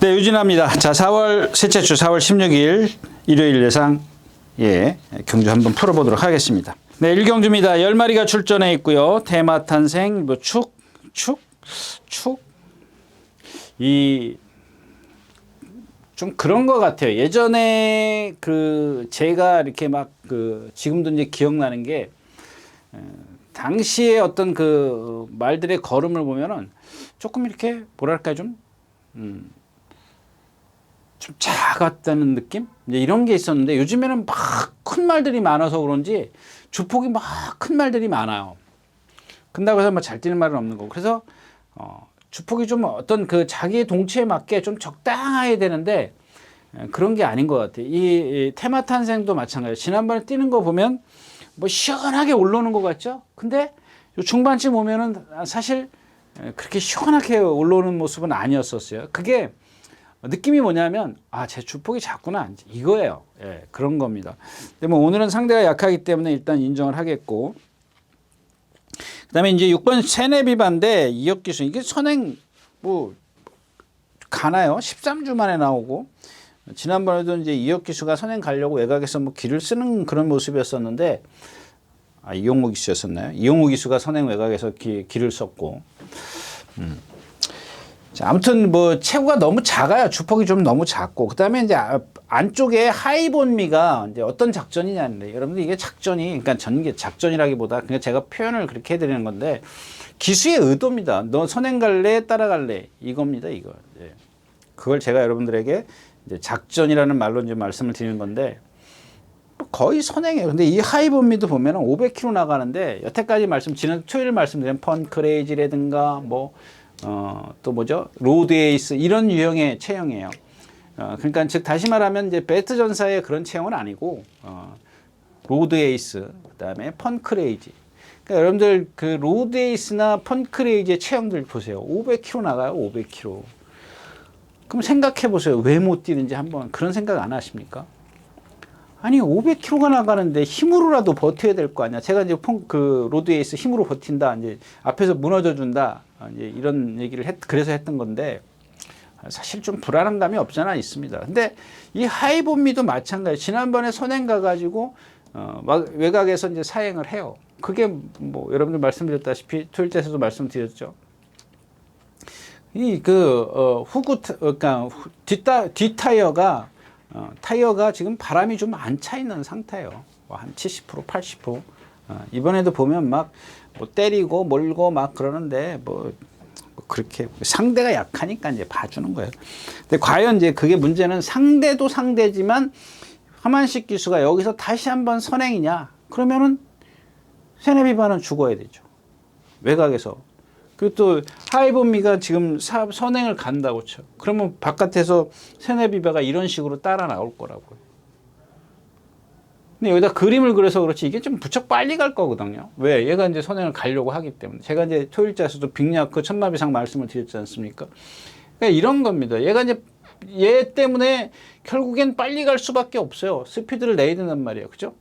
네, 유진아입니다. 자, 4월 셋째 주 4월 16일 일요일 예상 경주 한번 풀어보도록 하겠습니다. 네, 1경주입니다. 10마리가 출전해 있고요. 테마 탄생, 뭐 좀 그런 것 같아요. 예전에 제가 이렇게 지금도 이제 기억나는 게, 당시에 어떤 말들의 걸음을 보면은 조금 이렇게 뭐랄까 좀 작았다는 느낌? 이제 이런 게 있었는데 요즘에는 막 큰 말들이 많아서 그런지 주폭이 막 큰 말들이 많아요. 큰다고 해서 잘 뛰는 말은 없는 거고. 그래서 주폭이 좀 어떤 자기의 동치에 맞게 좀 적당해야 되는데 그런 게 아닌 것 같아요. 이 테마 탄생도 마찬가지예요. 지난번에 뛰는 거 보면 뭐 시원하게 올라오는 것 같죠? 근데 중반쯤 오면은 사실 그렇게 시원하게 올라오는 모습은 아니었었어요. 그게 느낌이 뭐냐면, 제 주폭이 작구나, 이거예요. 예, 그런 겁니다. 근데 뭐 오늘은 상대가 약하기 때문에 일단 인정을 하겠고, 그 다음에 이제 6번 세네비반데 이역기수, 이게 선행 가나요? 13주 만에 나오고, 지난번에도 이제 이역기수가 선행 가려고 외곽에서 길을 쓰는 그런 모습이었었는데, 이용우 기수였었나요? 이용우 기수가 선행 외곽에서 길을 썼고, 자, 아무튼 체구가 너무 작아요. 주폭이 좀 너무 작고, 그 다음에 이제 안쪽에 하이본미가 이제 어떤 작전이냐는데, 여러분들 이게 작전이, 그러니까 전개 작전이라기보다 그냥 제가 표현을 그렇게 해드리는 건데, 기수의 의도입니다. 너 선행 갈래, 따라갈래, 이겁니다, 이거. 예. 그걸 제가 여러분들에게 이제 작전이라는 말로 이제 말씀을 드리는 건데, 거의 선행이에요. 근데 이 하이본미도 보면은 500km 나가는데, 여태까지 지난 토요일 말씀드린 펀크레이지라든가 또 뭐죠? 로드에이스 이런 유형의 체형이에요. 그러니까 즉 다시 말하면 이제 배트 전사의 그런 체형은 아니고 로드에이스 그다음에 펀크레이지. 그러니까 여러분들 로드에이스나 펀크레이지의 체형들 보세요. 500km 나가요. 500km. 그럼 생각해 보세요. 왜 못 뛰는지 한번 그런 생각 안 하십니까? 아니 500km가 나가는데 힘으로라도 버텨야 될 거 아니야. 제가 이제 로드에이스 힘으로 버틴다. 이제 앞에서 무너져 준다. 이제 이런 얘기를 그래서 했던 건데 사실 좀 불안한 감이 없잖아 있습니다. 근데 이 하이본미도 마찬가지. 지난번에 선행 가가지고 외곽에서 이제 사행을 해요. 그게 여러분들 말씀드렸다시피 토요일 때에서도 말씀드렸죠. 그러니까 뒷 타이어가 지금 바람이 좀 안 차 있는 상태예요. 한 70%, 80%. 이번에도 보면 때리고 몰고 그러는데 그렇게 상대가 약하니까 이제 봐주는 거예요. 근데 과연 이제 그게 문제는 상대도 상대지만 화만식 기수가 여기서 다시 한번 선행이냐? 그러면은 세네비반은 죽어야 되죠. 외곽에서. 그리고 또 하이본미가 지금 선행을 간다고 쳐. 그러면 바깥에서 세네비바가 이런 식으로 따라 나올 거라고요. 근데 여기다 그림을 그려서 그렇지 이게 좀 부쩍 빨리 갈 거거든요. 왜? 얘가 이제 선행을 가려고 하기 때문에. 제가 이제 토요일자에서도 빅야크 천마비상 말씀을 드렸지 않습니까? 그러니까 이런 겁니다. 얘가 이제 얘 때문에 결국엔 빨리 갈 수밖에 없어요. 스피드를 내야 된단 말이에요. 그죠?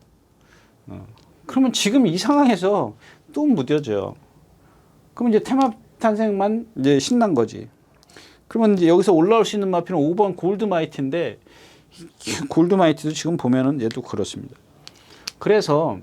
그러면 지금 이 상황에서 또 무뎌져요. 그럼 이제 테마 탄생만 이제 신난 거지. 그러면 이제 여기서 올라올 수 있는 마피는 5번 골드마이트인데, 골드마이트도 지금 보면은 얘도 그렇습니다. 그래서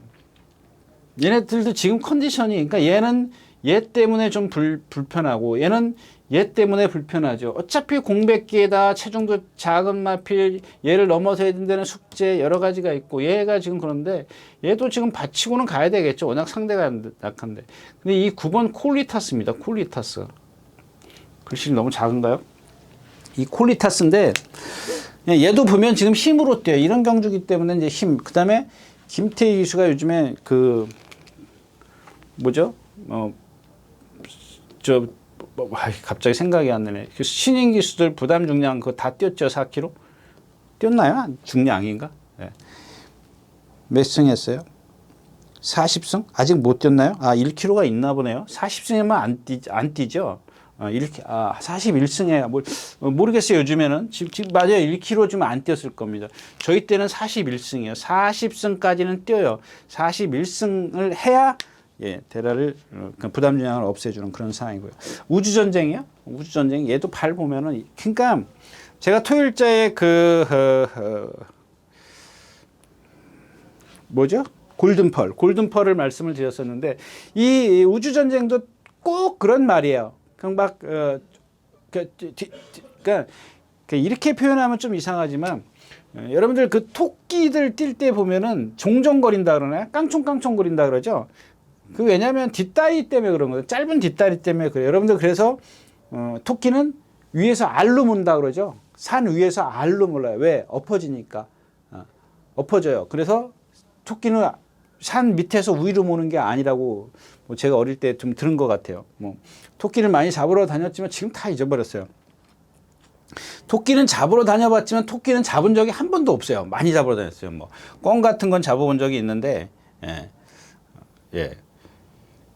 얘네들도 지금 컨디션이, 그러니까 얘는 얘 때문에 좀 불편하고 얘는 얘 때문에 불편하죠. 어차피 공백기에다 체중도 작은 마필, 얘를 넘어서야 된다는 숙제 여러 가지가 있고 얘가 지금 그런데 얘도 지금 받치고는 가야 되겠죠. 워낙 상대가 약한데. 근데 이 9번 콜리타스입니다. 콜리타스. 글씨 너무 작은가요? 이 콜리타스인데 얘도 보면 지금 힘으로 뛰어요. 이런 경주기 때문에 이제 힘. 그 다음에 김태희 기수가 요즘에 갑자기 생각이 안 나네. 신인 기수들 부담 중량 그거 다 뛰었죠. 4km? 뛰었나요? 중량인가? 네. 몇 승 했어요? 40승? 아직 못 뛰었나요? 1km가 있나 보네요. 40승이면 안 뛰죠. 41승에 모르겠어요. 요즘에는 지금 맞아요. 1km 좀 안 뛰었을 겁니다. 저희 때는 41승이에요. 40승까지는 뛰어요. 41승을 해야 대라를 부담 중량을 없애주는 그런 상황이고요. 우주전쟁이요? 우주전쟁 얘도 발 보면은 그러니까 제가 토요일자에 뭐죠? 골든펄을 말씀을 드렸었는데, 이 우주전쟁도 꼭 그런 말이에요. 그냥 막, 그러니까 이렇게 표현하면 좀 이상하지만, 여러분들 그 토끼들 뛸 때 보면은 종종거린다 그러나요? 깡총깡총거린다 그러죠? 그 왜냐면 뒷다리 때문에 그런 거예요. 짧은 뒷다리 때문에 그래요. 여러분들 그래서, 토끼는 위에서 알로 문다 그러죠? 산 위에서 알로 물어요. 왜? 엎어지니까. 엎어져요. 그래서 토끼는 산 밑에서 위로 모는 게 아니라고 뭐 제가 어릴 때 좀 들은 것 같아요. 뭐 토끼를 많이 잡으러 다녔지만 지금 다 잊어버렸어요. 토끼는 잡으러 다녀봤지만 토끼는 잡은 적이 한 번도 없어요. 많이 잡으러 다녔어요. 뭐 꿩 같은 건 잡아본 적이 있는데, 예.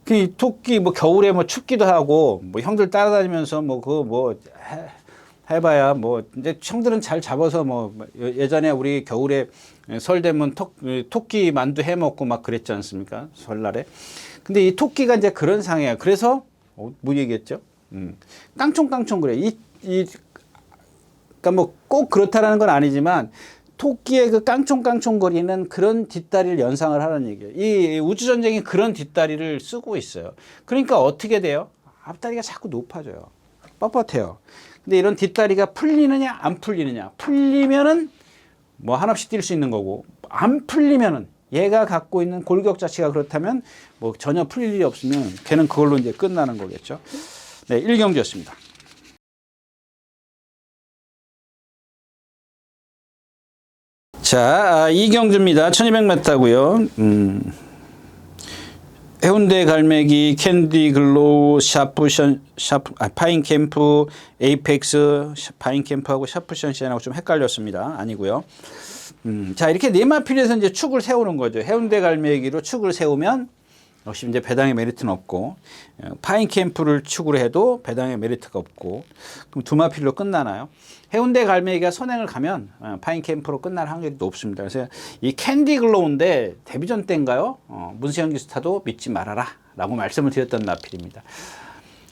그 토끼 뭐 겨울에 뭐 춥기도 하고 뭐 형들 따라다니면서 뭐 그거 뭐 해봐야 뭐 이제 형들은 잘 잡아서 뭐 예전에 우리 겨울에 설 되면 토끼 만두 해 먹고 막 그랬지 않습니까? 설날에. 근데 이 토끼가 이제 그런 상이에요. 그래서 뭐 얘기했죠? 깡총깡총 그래. 그러니까 뭐 꼭 그렇다라는 건 아니지만 토끼의 그 깡총깡총거리는 그런 뒷다리를 연상을 하는 얘기예요. 이 우주전쟁이 그런 뒷다리를 쓰고 있어요. 그러니까 어떻게 돼요? 앞다리가 자꾸 높아져요. 뻣뻣해요. 근데 이런 뒷다리가 풀리느냐 안 풀리느냐. 풀리면은 뭐 한없이 뛸 수 있는 거고, 안 풀리면은 얘가 갖고 있는 골격 자체가 그렇다면 뭐 전혀 풀릴 일이 없으면 걔는 그걸로 이제 끝나는 거겠죠. 네, 1경주였습니다. 자, 2경주입니다. 1200m고요. 해운대 갈매기, 캔디 글로우, 파인캠프, 에이펙스, 파인캠프하고 샤프션시안하고 좀 헷갈렸습니다. 아니고요. 자, 이렇게 네 마필에서 이제 축을 세우는 거죠. 해운대 갈매기로 축을 세우면 역시 이제 배당의 메리트는 없고, 파인캠프를 축으로 해도 배당의 메리트가 없고, 그럼 두 마필로 끝나나요? 해운대 갈매기가 선행을 가면 파인캠프로 끝날 확률이 높습니다. 그래서 이 캔디 글로우인데 데뷔전 때인가요? 문세영 기수타도 믿지 말아라 라고 말씀을 드렸던 마필입니다.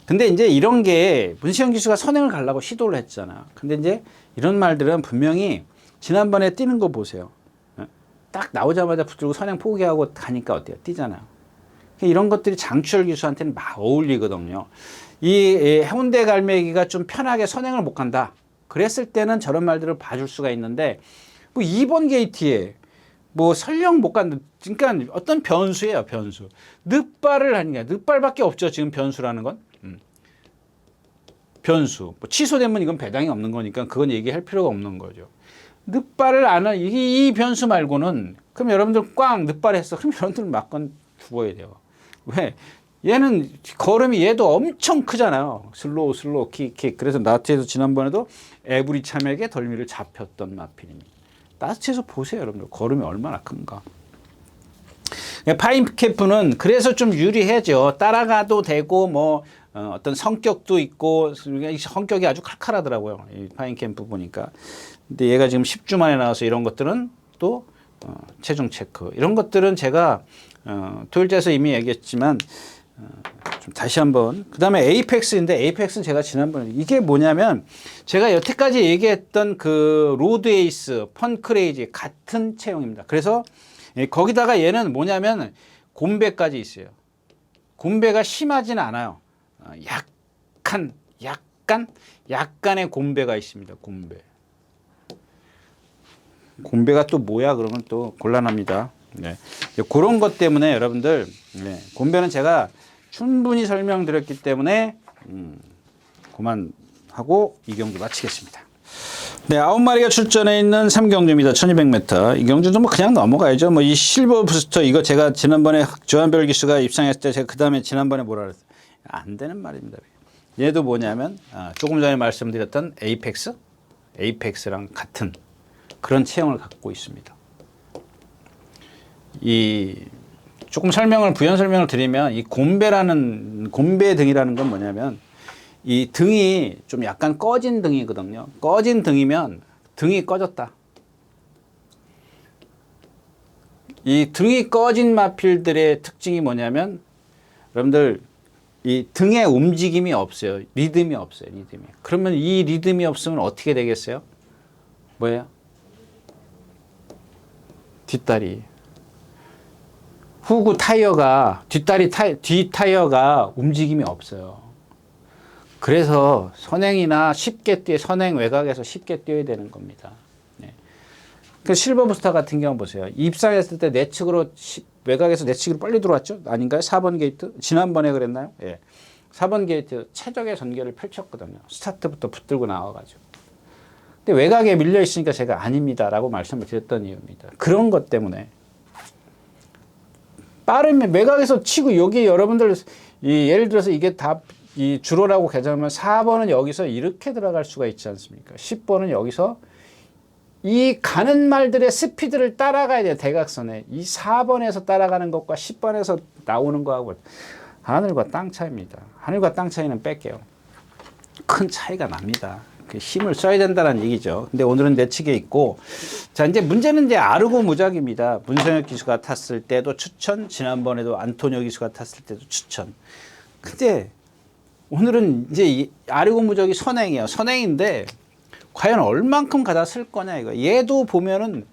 근데 이제 이런 게 문세영 기수가 선행을 가려고 시도를 했잖아. 근데 이제 이런 말들은 분명히 지난번에 뛰는 거 보세요. 딱 나오자마자 붙들고 선행 포기하고 가니까 어때요? 뛰잖아요. 이런 것들이 장추열 기수한테는 막 어울리거든요. 이 해운대 갈매기가 좀 편하게 선행을 못 간다. 그랬을 때는 저런 말들을 봐줄 수가 있는데, 뭐 2번 게이트에 뭐 설령 못 간다. 그러니까 어떤 변수예요, 변수. 늑발을 하는 게 늑발밖에 없죠, 지금 변수라는 건. 변수. 뭐 취소되면 이건 배당이 없는 거니까 그건 얘기할 필요가 없는 거죠. 늑발을 안 한 이 변수 말고는, 그럼 여러분들 꽝 늑발했어. 그럼 여러분들 막건 죽어야 돼요. 왜? 얘는 걸음이 얘도 엄청 크잖아요. 슬로우 킥. 그래서 나트에서 지난번에도 에브리 참에게 덜미를 잡혔던 마필입니다. 나트에서 보세요, 여러분들. 걸음이 얼마나 큰가. 파인캠프는 그래서 좀 유리해져. 따라가도 되고 뭐 어떤 성격도 있고, 성격이 아주 칼칼하더라고요. 이 파인캠프 보니까. 근데 얘가 지금 10주 만에 나와서 이런 것들은 또 체중 체크. 이런 것들은 제가 토요일자에서 이미 얘기했지만 좀 다시 한번. 그 다음에 에이펙스인데, 에이펙스는 제가 지난번에 이게 뭐냐면 제가 여태까지 얘기했던 그 로드 에이스, 펀크레이지 같은 체형입니다. 그래서 거기다가 얘는 뭐냐면 곰배까지 있어요. 곰배가 심하지는 않아요. 약간의 곰배가 있습니다. 곰배가 또 뭐야? 그러면 또 곤란합니다. 네. 그런 것 때문에 여러분들, 곰배는 제가 충분히 설명드렸기 때문에 그만하고 이 경주 마치겠습니다. 네, 9마리가 출전해 있는 3경주입니다. 1200m. 이 경주도 뭐 그냥 넘어가야죠. 뭐 이 실버 부스터, 이거 제가 지난번에 조한별 기수가 입상했을 때 제가 그 다음에 지난번에 뭐라 그랬어요? 안 되는 말입니다. 얘도 뭐냐면 조금 전에 말씀드렸던 에이펙스랑 같은 그런 체형을 갖고 있습니다. 조금 부연 설명을 드리면, 이 곰배 등이라는 건 뭐냐면, 이 등이 좀 약간 꺼진 등이거든요. 꺼진 등이면 등이 꺼졌다. 이 등이 꺼진 마필들의 특징이 뭐냐면, 여러분들 이 등의 움직임이 없어요. 리듬이 없어요. 리듬이. 그러면 이 리듬이 없으면 어떻게 되겠어요? 뭐예요? 뒷다리. 후구 타이어가 뒤 타이어가 움직임이 없어요. 그래서 선행이나 쉽게 선행 외곽에서 쉽게 뛰어야 되는 겁니다. 네. 그 실버 부스터 같은 경우 보세요. 입상했을 때 내측으로 외곽에서 내측으로 빨리 들어왔죠? 아닌가요? 4번 게이트? 지난번에 그랬나요? 예. 4번 게이트 최적의 전개를 펼쳤거든요. 스타트부터 붙들고 나와가지고. 근데 외곽에 밀려 있으니까 제가 아닙니다라고 말씀을 드렸던 이유입니다. 그런 것 때문에. 빠르면 외곽에서 치고 여기 여러분들 예를 들어서 이게 다 이 주로라고 개정하면 4번은 여기서 이렇게 들어갈 수가 있지 않습니까? 10번은 여기서 이 가는 말들의 스피드를 따라가야 돼요. 대각선에. 이 4번에서 따라가는 것과 10번에서 나오는 거하고 하늘과 땅 차이입니다. 하늘과 땅 차이는 뺄게요. 큰 차이가 납니다. 그 힘을 써야 된다는 얘기죠. 근데 오늘은 내측에 있고, 자, 이제 문제는 이제 아르고 무작입니다. 문성혁 기수가 탔을 때도 추천, 지난번에도 안토니오 기수가 탔을 때도 추천. 근데 오늘은 이제 이 아르고 무작이 선행이에요. 선행인데, 과연 얼만큼 가다 쓸 거냐, 이거. 얘도 보면은,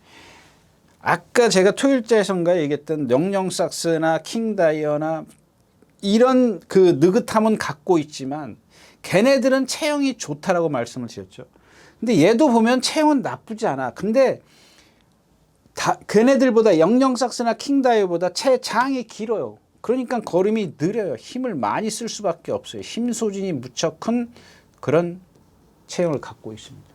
아까 제가 토요일자에선가 얘기했던 영영삭스나 킹다이어나 이런 그 느긋함은 갖고 있지만, 걔네들은 체형이 좋다라고 말씀을 드렸죠. 근데 얘도 보면 체형은 나쁘지 않아. 근데 걔네들보다 영영삭스나 킹다이어보다 체장이 길어요. 그러니까 걸음이 느려요. 힘을 많이 쓸 수밖에 없어요. 힘 소진이 무척 큰 그런 체형을 갖고 있습니다.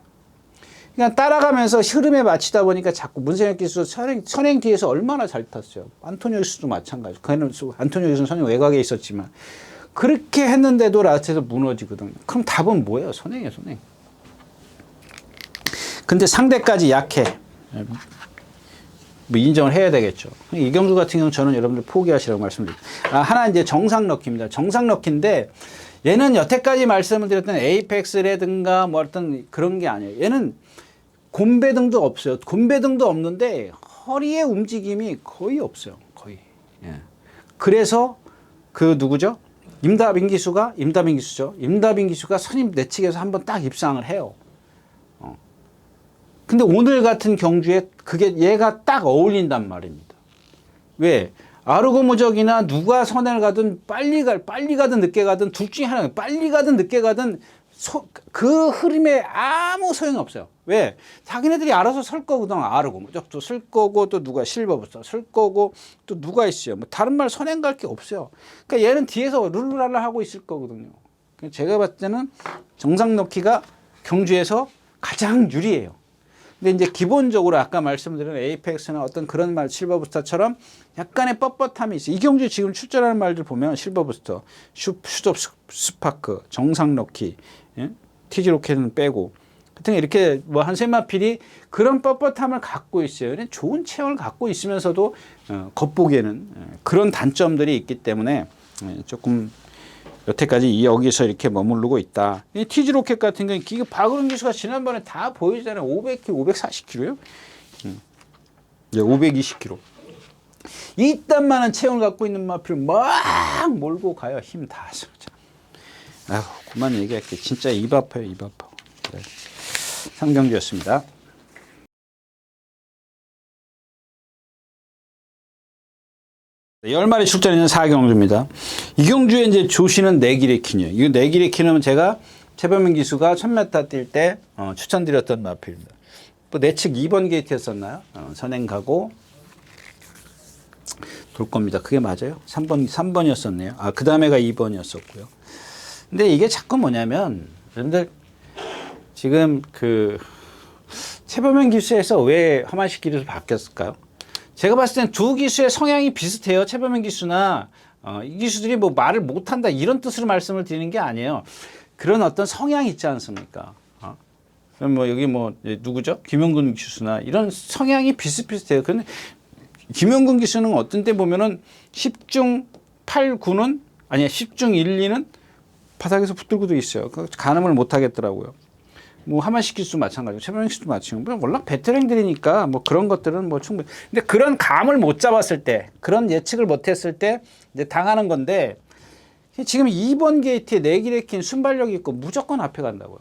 그러니까 따라가면서 흐름에 맞추다 보니까 자꾸 문성혁 기수 선행 뒤에서 얼마나 잘 탔어요. 안토니오 기수도 마찬가지. 안토니오 기수는 선행 외곽에 있었지만 그렇게 했는데도 라스트에서 무너지거든요. 그럼 답은 뭐예요? 선행이에요, 선행. 근데 상대까지 약해. 뭐 인정을 해야 되겠죠. 이경수 같은 경우는 저는 여러분들 포기하시라고 말씀드립니다. 하나 이제 정상 럭키입니다. 정상 럭키인데 얘는 여태까지 말씀을 드렸던 에이펙스라든가 뭐 어떤 그런 게 아니에요. 얘는 곰배등도 없어요. 곰배등도 없는데 허리의 움직임이 거의 없어요. 거의. 예. 그래서 그 누구죠? 임다빈 기수죠. 임다빈 기수가 선임 내측에서 한번 딱 입상을 해요. 근데 오늘 같은 경주에 그게 얘가 딱 어울린단 말입니다. 왜? 아르고 무적이나 누가 선행을 가든 빨리 가든 늦게 가든 둘 중에 하나, 빨리 가든 늦게 가든 그 흐름에 아무 소용이 없어요. 왜? 자기네들이 알아서 설 거거든. 아르고 무적도 쓸 거고 또 누가 실버부터 쓸 거고 또 누가 있어요. 뭐 다른 말 선행 갈 게 없어요. 그러니까 얘는 뒤에서 룰루랄라 하고 있을 거거든요. 제가 봤을 때는 정상 넣기가 경주에서 가장 유리해요. 근데 이제 기본적으로 아까 말씀드린 에이펙스나 어떤 그런 말 실버부스터처럼 약간의 뻣뻣함이 있어요. 이 경주에 지금 출전하는 말들 보면 실버부스터, 슈업 스파크, 정상 럭키, 예? 티지 로켓은 빼고 하여튼 이렇게 뭐 한 세 마필이 그런 뻣뻣함을 갖고 있어요. 좋은 체형을 갖고 있으면서도 겉보기에는 그런 단점들이 있기 때문에 조금 여태까지 여기서 이렇게 머무르고 있다. 이 티지 로켓 같은 경우는 박은훈 기수가 지난번에 다 보여주잖아요. 500kg, 540kg요? 520kg. 이딴만한 체형을 갖고 있는 마필을 막 몰고 가요. 힘 다 써. 아휴, 그만 얘기할게. 진짜 입 아파요, 입 아파. 그래. 상경주였습니다. 열마리 출전 있는 4경주입니다. 이 경주에 이제 조시는 내길의 키녀. 이 내길의 키녀는 제가 최범민 기수가 1000m 뛸 때 추천드렸던 마필입니다. 또 내측 2번 게이트였었나요? 선행 가고 돌 겁니다. 그게 맞아요? 3번이었었네요. 그 다음에가 2번이었었고요. 근데 이게 자꾸 뭐냐면 여러분들 지금 그 최범민 기수에서 왜 허만식 기수로 바뀌었을까요? 제가 봤을 땐 두 기수의 성향이 비슷해요. 최범민 기수나 이 기수들이 뭐 말을 못한다 이런 뜻으로 말씀을 드리는 게 아니에요. 그런 어떤 성향이 있지 않습니까? 그럼 뭐 여기 뭐 누구죠? 김용근 기수나 이런 성향이 비슷비슷해요. 그런데 김용근 기수는 어떤 때 보면은 10중 8, 9는 아니야 10중 1, 2는 바닥에서 붙들고도 있어요. 가늠을 못 하겠더라고요. 뭐 하만식 기수도 마찬가지고 최범민 기수도 마찬가지고 워낙 베테랑들이니까 뭐 그런 것들은 뭐 충분히 근데 그런 감을 못 잡았을 때 그런 예측을 못 했을 때 이제 당하는 건데 지금 2번 게이트에 네기레킨 순발력이 있고 무조건 앞에 간다고요.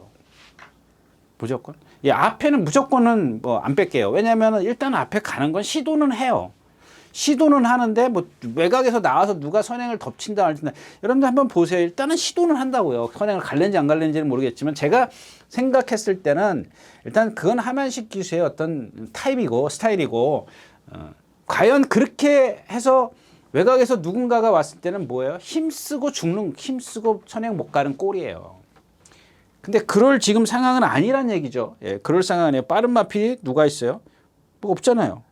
무조건. 이 앞에는 무조건은 뭐 안 뺄게요. 왜냐면은 일단 앞에 가는 건 시도는 해요. 시도는 하는데 뭐 외곽에서 나와서 누가 선행을 덮친다 안 덮친다. 여러분들 한번 보세요. 일단은 시도는 한다고요. 선행을 갈는지 안 갈는지는 모르겠지만 제가 생각했을 때는 일단 그건 하만식 기수의 어떤 타입이고 스타일이고 과연 그렇게 해서 외곽에서 누군가가 왔을 때는 뭐예요? 힘쓰고 힘쓰고 선행 못 가는 꼴이에요. 근데 그럴 지금 상황은 아니란 얘기죠. 예, 그럴 상황 아니에요. 빠른 마필이 누가 있어요? 뭐 없잖아요.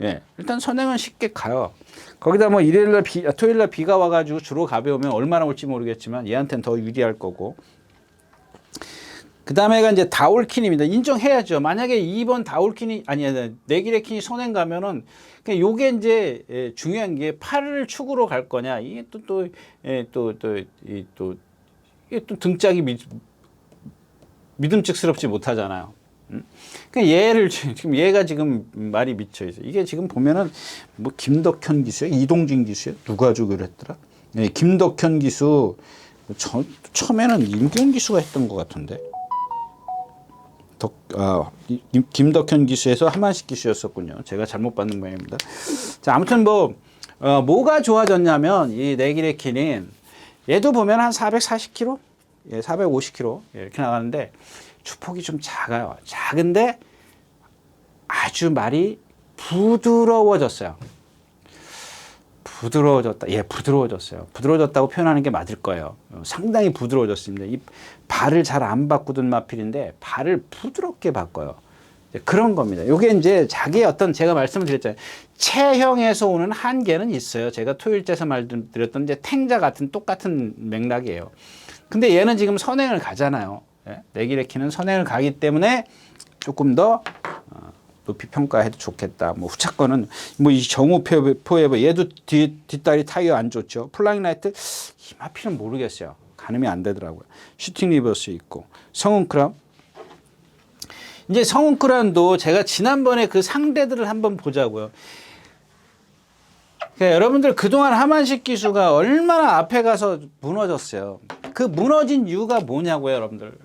예, 일단 선행은 쉽게 가요. 거기다 뭐 일요일날 토요일날 비가 와가지고 주로 가벼우면 얼마나 올지 모르겠지만 얘한테는 더 유리할 거고. 그 다음에가 이제 다올킨입니다. 인정해야죠. 만약에 2번 다올킨이 아니야 네기레킨이 선행 가면은 그냥 요게 이제 예, 중요한 게 팔을 축으로 갈 거냐 이게 이게 또 등짝이 믿음직스럽지 못하잖아요. 그러니까 얘를 지금 얘가 지금 말이 미쳐 있어. 이게 지금 보면은 뭐 김덕현 기수야, 이동진 기수야, 누가 주기로 했더라. 네, 김덕현 기수 처음에는 임기훈 기수가 했던 것 같은데. 김덕현 기수에서 하만식 기수였었군요. 제가 잘못 받는 모양입니다. 자, 아무튼 뭐가 좋아졌냐면 이 네기레킨은 얘도 보면 한 440km, 예, 450km 이렇게 나가는데 주폭이 좀 작아요. 작은데 아주 말이 부드러워졌어요. 부드러워졌다. 예, 부드러워졌어요. 부드러워졌다고 표현하는 게 맞을 거예요. 상당히 부드러워졌습니다. 이 발을 잘 안 바꾸던 마필인데 발을 부드럽게 바꿔요. 그런 겁니다. 이게 이제 자기의 어떤 제가 말씀을 드렸잖아요. 체형에서 오는 한계는 있어요. 제가 토요일째에서 말씀드렸던 이제 탱자 같은 똑같은 맥락이에요. 근데 얘는 지금 선행을 가잖아요. 예? 네기레킨은 선행을 가기 때문에 조금 더 높이 평가해도 좋겠다. 뭐 후차권은 뭐 이 정우 포에버 얘도 뒷다리 타이어 안 좋죠. 플라잉 라이트 이 마필은 모르겠어요. 가늠이 안 되더라고요. 슈팅 리버스 있고 성운크라운 이제 성운크라운도 제가 지난번에 그 상대들을 한번 보자고요. 그러니까 여러분들 그동안 하만식 기수가 얼마나 앞에 가서 무너졌어요. 그 무너진 이유가 뭐냐고요, 여러분들.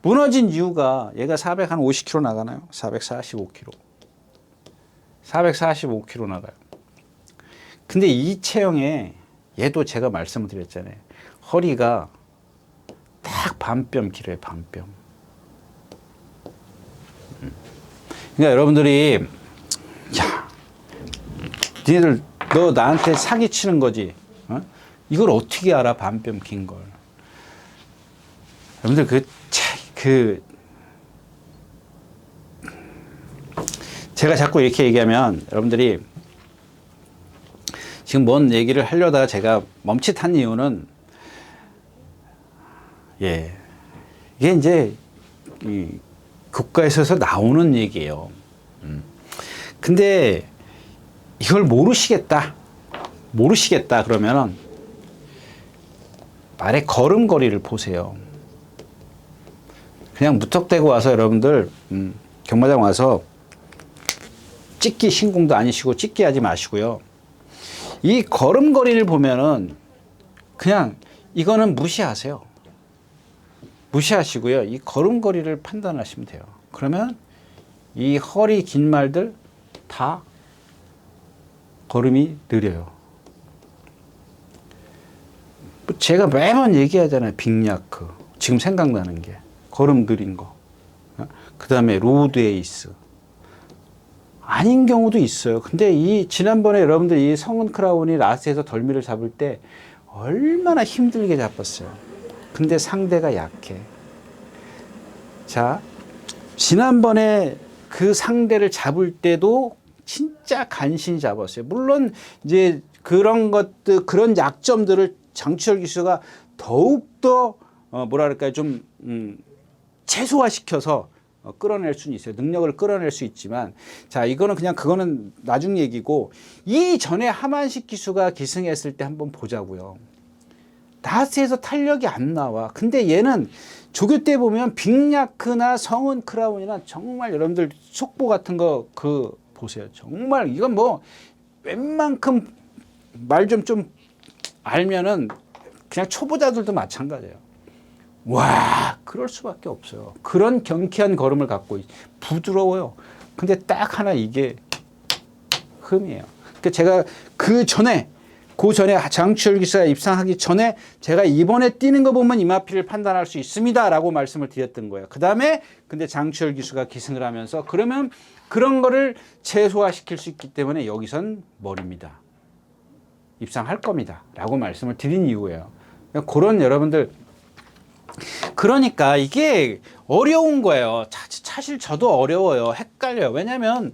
무너진 이유가 얘가 450km 나가나요? 445km. 445km 나가요. 근데 이 체형에 얘도 제가 말씀을 드렸잖아요. 허리가 딱 반뼘 길어요, 반뼘. 그러니까 여러분들이 야, 니네들 너 나한테 사기 치는 거지. 어? 이걸 어떻게 알아, 반뼘 긴 걸. 여러분들 제가 자꾸 이렇게 얘기하면 여러분들이 지금 뭔 얘기를 하려다가 제가 멈칫한 이유는 예, 이게 이제 이 교과에서 나오는 얘기예요. 근데 이걸 모르시겠다 그러면은 말의 걸음걸이를 보세요. 그냥 무턱대고 와서 여러분들 경마장 와서 찍기 신공도 아니시고 찍기 하지 마시고요. 이 걸음걸이를 보면은 그냥 이거는 무시하세요. 무시하시고요. 이 걸음걸이를 판단하시면 돼요. 그러면 이 허리 긴 말들 다 걸음이 느려요. 제가 매번 얘기하잖아요. 빅야크. 지금 생각나는 게. 걸음 느린 거. 그 다음에 로드 에이스. 아닌 경우도 있어요. 근데 이 지난번에 여러분들 이 성은 크라운이 라스에서 덜미를 잡을 때 얼마나 힘들게 잡았어요. 근데 상대가 약해. 자, 지난번에 그 상대를 잡을 때도 진짜 간신히 잡았어요. 물론 이제 그런 것들, 그런 약점들을 장추열 기수가 더욱더 뭐랄까요, 좀 최소화시켜서 끌어낼 수는 있어요. 능력을 끌어낼 수 있지만, 자, 이거는 그냥 그거는 나중 얘기고, 이전에 하만식 기수가 기승했을 때 한번 보자고요. 나스에서 탄력이 안 나와. 근데 얘는 조교 때 보면 빅야크나 성은 크라운이나 정말 여러분들 속보 같은 거 보세요. 정말 이건 뭐 웬만큼 말 좀 알면은 그냥 초보자들도 마찬가지예요. 와, 그럴 수밖에 없어요. 그런 경쾌한 걸음을 갖고 부드러워요. 근데 딱 하나 이게 흠이에요. 그러니까 제가 그 전에 장추열 기수가 입상하기 전에 제가 이번에 뛰는 거 보면 이마피를 판단할 수 있습니다라고 말씀을 드렸던 거예요. 그 다음에 근데 장추열 기수가 기승을 하면서 그러면 그런 거를 최소화시킬 수 있기 때문에 여기선 머리입니다. 입상할 겁니다. 라고 말씀을 드린 이유예요. 그런 여러분들 그러니까 이게 어려운 거예요. 사실 저도 어려워요. 헷갈려요. 왜냐하면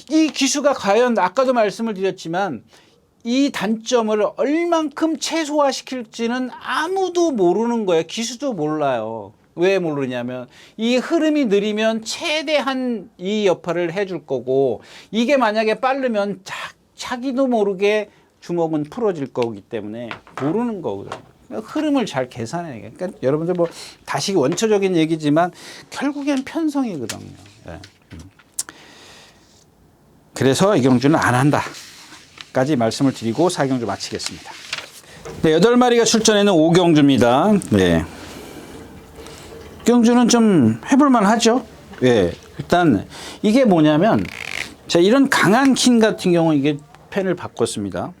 이 기수가 과연 아까도 말씀을 드렸지만 이 단점을 얼만큼 최소화시킬지는 아무도 모르는 거예요. 기수도 몰라요. 왜 모르냐면 이 흐름이 느리면 최대한 이 역할을 해줄 거고 이게 만약에 빠르면 자기도 모르게 주먹은 풀어질 거기 때문에 모르는 거거든요. 흐름을 잘 계산해야. 그러니까 여러분들 뭐 다시 원초적인 얘기지만 결국엔 편성이거든요. 네. 그래서 이경주는 안 한다. 까지 말씀을 드리고 4경주 마치겠습니다. 네, 8마리가 출전에는 5경주입니다. 네. 경주는 좀 해볼만 하죠. 네. 일단 이게 뭐냐면 자, 이런 강한 킹 같은 경우 이게 펜을 바꿨습니다.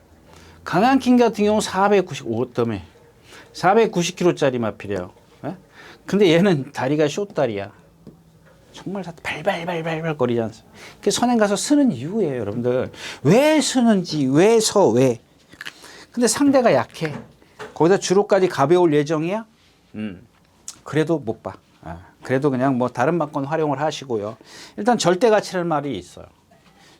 강한 킹 같은 경우 495덤에 490kg짜리 마필이에요. 네? 근데 얘는 다리가 숏다리야. 정말 발발발발발 거리지 않습니까? 그 선행 가서 쓰는 이유예요, 여러분들. 왜 쓰는지, 왜. 근데 상대가 약해. 거기다 주로까지 가벼울 예정이야? 그래도 못 봐. 그래도 그냥 뭐 다른 막건 활용을 하시고요. 일단 절대 가치라는 말이 있어요.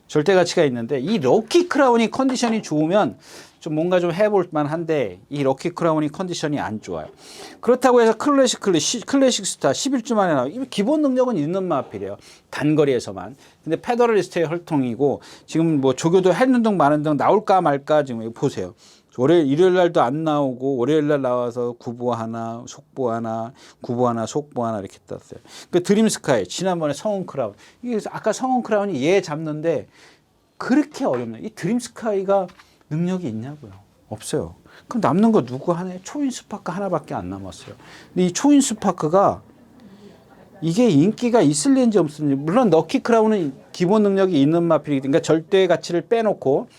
절대 가치가 있는데 이 럭키 크라운이 컨디션이 좋으면 좀 뭔가 좀 해볼 만한데 이 럭키 크라운이 컨디션이 안 좋아요. 그렇다고 해서 클래식 스타 11주 만에 나와. 기본 능력은 있는 마필이에요. 단거리에서만. 근데 페더럴리스트의 혈통이고 지금 뭐 조교도 했는 등 많은 등 나올까 말까 지금 보세요. 일요일 날도 안 나오고 월요일 날 나와서 구보 하나, 속보 하나, 구보 하나, 속보 하나 이렇게 떴어요. 그 드림 스카이 지난번에 성운 크라운. 이게 아까 성운 크라운이 얘 잡는데 그렇게 어렵네요. 이 드림 스카이가 능력이 있냐고요? 없어요. 그럼 남는 거 누구 하나요? 초인 스파크 하나밖에 안 남았어요. 근데 이 초인 스파크가 이게 인기가 있을는지 없을는지 물론 럭키 크라운은 기본 능력이 있는 마필이기 때문에 그러니까 절대 가치를 빼놓고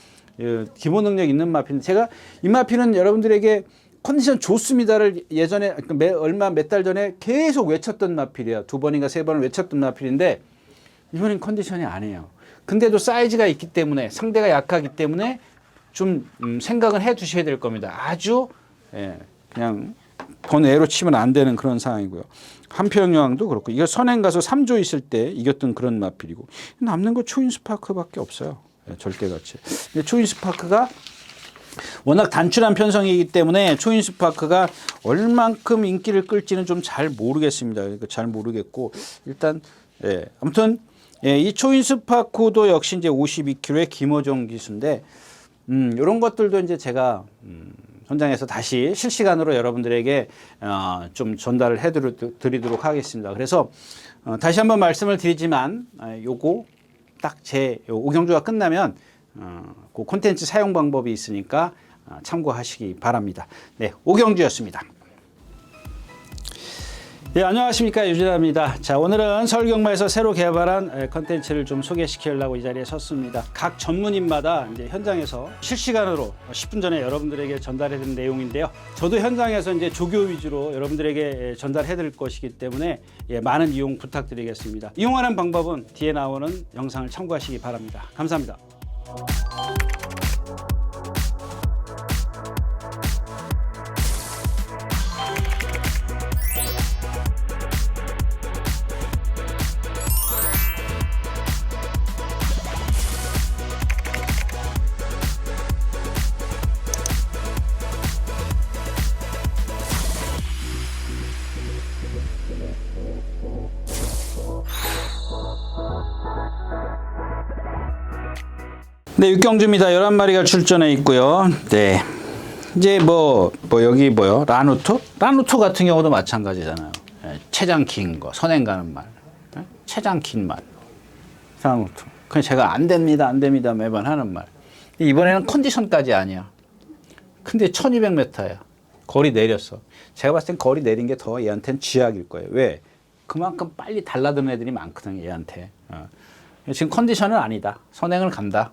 기본 능력 있는 마필인데 제가 이 마필은 여러분들에게 컨디션 좋습니다를 예전에 몇 달 전에 계속 외쳤던 마필이에요. 2번인가 3번을 외쳤던 마필인데 이번엔 컨디션이 아니에요. 근데도 사이즈가 있기 때문에 상대가 약하기 때문에 좀 생각은 해 두셔야 될 겁니다. 아주 그냥 번외로 치면 안 되는 그런 상황이고요. 한평여왕도 그렇고 이거 선행 가서 3조 있을 때 이겼던 그런 마필이고 남는 거 초인 스파크밖에 없어요. 절대 가치. 초인 스파크가 워낙 단출한 편성이기 때문에 초인 스파크가 얼만큼 인기를 끌지는 좀 잘 모르겠습니다. 그러니까 잘 모르겠고 일단 아무튼 이 초인 스파크도 역시 이제 52kg의 김어종 기수인데 이런 것들도 이제 제가 현장에서 다시 실시간으로 여러분들에게 좀 전달을 해드리도록 하겠습니다. 그래서 다시 한번 말씀을 드리지만 요거 딱 제 오경주가 끝나면 그 콘텐츠 사용 방법이 있으니까 참고하시기 바랍니다. 네, 오경주였습니다. 네, 안녕하십니까, 유진아입니다. 자, 오늘은 서울경마에서 새로 개발한 컨텐츠를 좀 소개시키려고 이 자리에 섰습니다. 각 전문인마다 이제 현장에서 실시간으로 10분 전에 여러분들에게 전달해드린 내용인데요. 저도 현장에서 이제 조교 위주로 여러분들에게 전달해드릴 것이기 때문에 많은 이용 부탁드리겠습니다. 이용하는 방법은 뒤에 나오는 영상을 참고하시기 바랍니다. 감사합니다. 네, 육경주입니다. 11마리가 출전해 있고요. 네. 이제 여기 라누토? 라누토 같은 경우도 마찬가지잖아요. 최장 긴 거, 선행 가는 말. 최장 긴 말. 라누토. 그냥 제가 안 됩니다 매번 하는 말. 이번에는 컨디션까지 아니야. 근데 1200m야. 거리 내렸어. 제가 봤을 땐 거리 내린 게 더 얘한테는 쥐약일 거예요. 왜? 그만큼 빨리 달라드는 애들이 많거든요, 얘한테. 지금 컨디션은 아니다. 선행을 간다.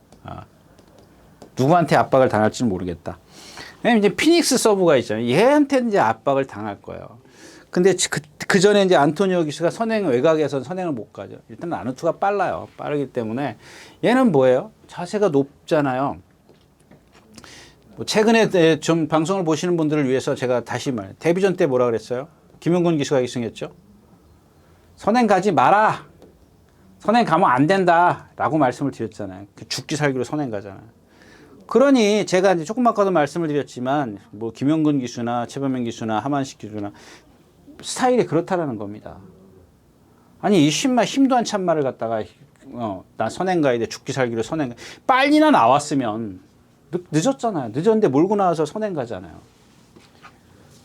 누구한테 압박을 당할지는 모르겠다. 왜냐면 이제 피닉스 서브가 있잖아요. 얘한테 이제 압박을 당할 거예요. 근데 그 전에 이제 안토니오 기수가 외곽에서 선행을 못 가죠. 일단 라누트가 빨라요. 빠르기 때문에 얘는 뭐예요? 자세가 높잖아요. 뭐 최근에 좀 방송을 보시는 분들을 위해서 제가 다시 데뷔전 때 뭐라 그랬어요? 김용근 기수가 1승했죠. 선행 가지 마라. 선행 가면 안 된다. 라고 말씀을 드렸잖아요. 죽기 살기로 선행 가잖아요. 그러니 제가 이제 조금 아까도 말씀을 드렸지만 뭐 김용근 기수나 최범현 기수나 하만식 기수나 스타일이 그렇다라는 겁니다. 아니 이 힘도 안 찬 말을 갖다가 나 선행 가야 돼. 죽기 살기로 선행 가. 빨리나 나왔으면 늦었잖아요. 늦었는데 몰고 나와서 선행 가잖아요.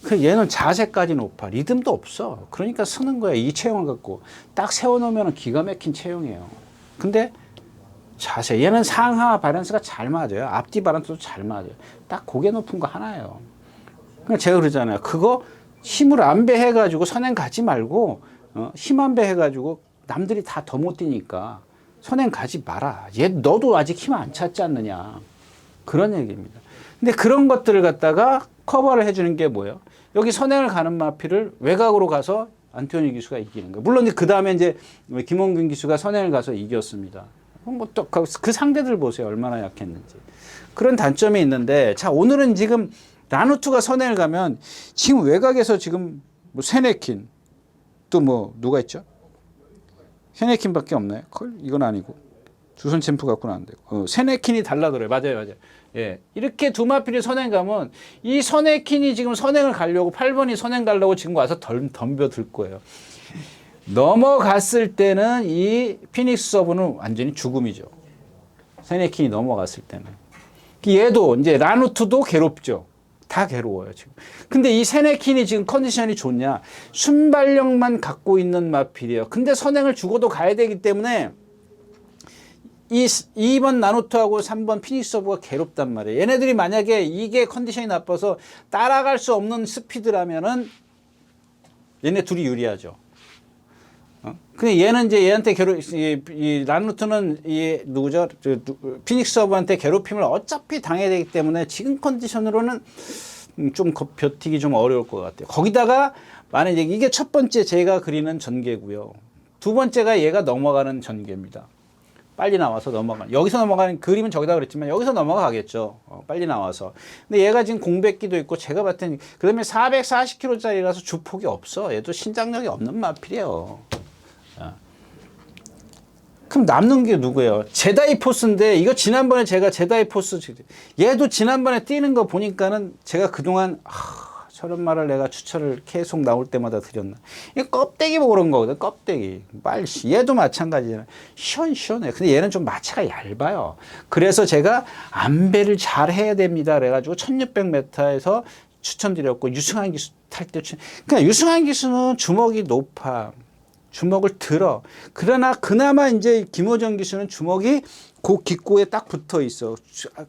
그 얘는 자세까지 높아. 리듬도 없어. 그러니까 쓰는 거야. 이 체형을 갖고 딱 세워놓으면 기가 막힌 체형이에요. 근데 자세 얘는 상하 밸런스가 잘 맞아요. 앞뒤 밸런스도 잘 맞아요. 딱 고개 높은 거 하나예요. 그러니까 제가 그러잖아요. 그거 힘을 안배해가지고 선행 가지 말고 힘 안배해가지고 남들이 다 더 못 뛰니까 선행 가지 마라. 얘 너도 아직 힘 안 찼지 않느냐. 그런 얘기입니다. 근데 그런 것들을 갖다가 커버를 해주는 게 뭐예요? 여기 선행을 가는 마피를 외곽으로 가서 안토니 기수가 이기는 거예요. 물론 그 다음에 이제 김원균 기수가 선행을 가서 이겼습니다. 뭐 또 그 상대들 보세요. 얼마나 약했는지. 그런 단점이 있는데 자 오늘은 지금 라누트가 선행을 가면 지금 외곽에서 지금 뭐 세네킨 또 뭐 누가 있죠? 세네킨밖에 없나요? 이건 아니고 주선 챔프 갖고는 안 되고 세네킨이 달라들어요. 맞아요. 예, 이렇게 두 마필이 선행 가면 이 세네킨이 지금 선행을 가려고 8번이 선행 가려고 지금 와서 덤벼들 거예요. 넘어갔을 때는 이 피닉스 서브는 완전히 죽음이죠. 세네킨이 넘어갔을 때는. 얘도 이제 라누트도 괴롭죠. 다 괴로워요, 지금. 근데 이 세네킨이 지금 컨디션이 좋냐? 순발력만 갖고 있는 마필이에요. 근데 선행을 죽어도 가야 되기 때문에 이 2번 라누트하고 3번 피닉스 서브가 괴롭단 말이에요. 얘네들이 만약에 이게 컨디션이 나빠서 따라갈 수 없는 스피드라면은 얘네 둘이 유리하죠. 근데 얘는 이제 얘한테 이 라누트는 이 누구죠? 피닉스 서브한테 괴롭힘을 어차피 당해야 되기 때문에 지금 컨디션으로는 좀 버티기 좀 어려울 것 같아요. 거기다가 만약에 이게 첫 번째 제가 그리는 전개고요. 두 번째가 얘가 넘어가는 전개입니다. 빨리 나와서 넘어가는. 여기서 넘어가는 그림은 저기다 그랬지만 여기서 넘어가겠죠. 빨리 나와서. 근데 얘가 지금 공백기도 있고 제가 봤을 때는 그다음에 440kg짜리라서 주폭이 없어. 얘도 신장력이 없는 마필이에요. 그럼 남는 게 누구예요? 제다이 포스인데 이거 지난번에 제가 제다이 포스 얘도 지난번에 뛰는 거 보니까는 제가 그동안 저런 말을 내가 추천을 계속 나올 때마다 드렸나. 이거 껍데기 보고 그런 거거든. 껍데기. 얘도 마찬가지잖아요. 시원시원해. 근데 얘는 좀 마체가 얇아요. 그래서 제가 안배를 잘 해야 됩니다. 그래가지고 1600m에서 추천드렸고 유승환 기수 탈 때 그러니까 유승환 기수는 주먹이 높아. 주먹을 들어. 그러나 그나마 이제 김호정 기수는 주먹이 그 깃고에 딱 붙어 있어.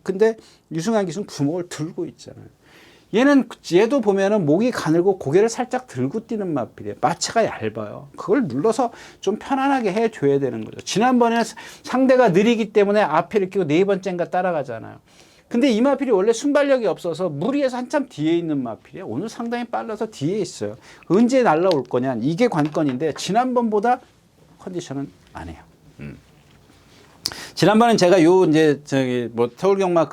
근데 유승환 기수는 주먹을 들고 있잖아요. 얘도 보면은 목이 가늘고 고개를 살짝 들고 뛰는 마필이에요. 마체가 얇아요. 그걸 눌러서 좀 편안하게 해줘야 되는 거죠. 지난번에 상대가 느리기 때문에 앞에를 끼고 네 번째인가 따라가잖아요. 근데 이 마필이 원래 순발력이 없어서 무리해서 한참 뒤에 있는 마필이에요. 오늘 상당히 빨라서 뒤에 있어요. 언제 날라올 거냐 이게 관건인데 지난번보다 컨디션은 안 해요. 지난번엔 제가 이제 저기 뭐 서울경마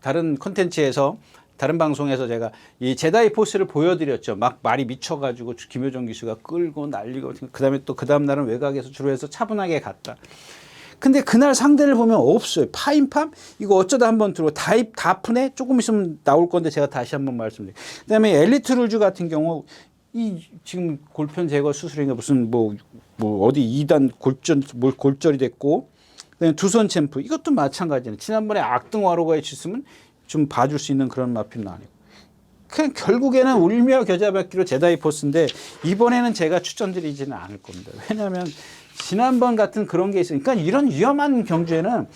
다른 콘텐츠에서 다른 방송에서 제가 이 제다이 포스를 보여드렸죠. 막 말이 미쳐가지고 김효정 기수가 끌고 날리고 그다음에 또 그 다음 날은 외곽에서 주로 해서 차분하게 갔다. 근데 그날 상대를 보면 없어요. 파인팜? 이거 어쩌다 한번 들고 다프네? 조금 있으면 나올 건데 제가 다시 한번 말씀드릴게요. 그 다음에 엘리트 룰즈 같은 경우 지금 골편 제거 수술인가 무슨 어디 2단 골절이 됐고 그다음에 두선 챔프 이것도 마찬가지네. 지난번에 악등와로가 있었으면 좀 봐줄 수 있는 그런 마필은 아니고. 그냥 결국에는 울며 겨자받기로 제다이 포스인데 이번에는 제가 추천드리지는 않을 겁니다. 왜냐하면 지난번 같은 그런 게 있으니까 이런 위험한 경주에는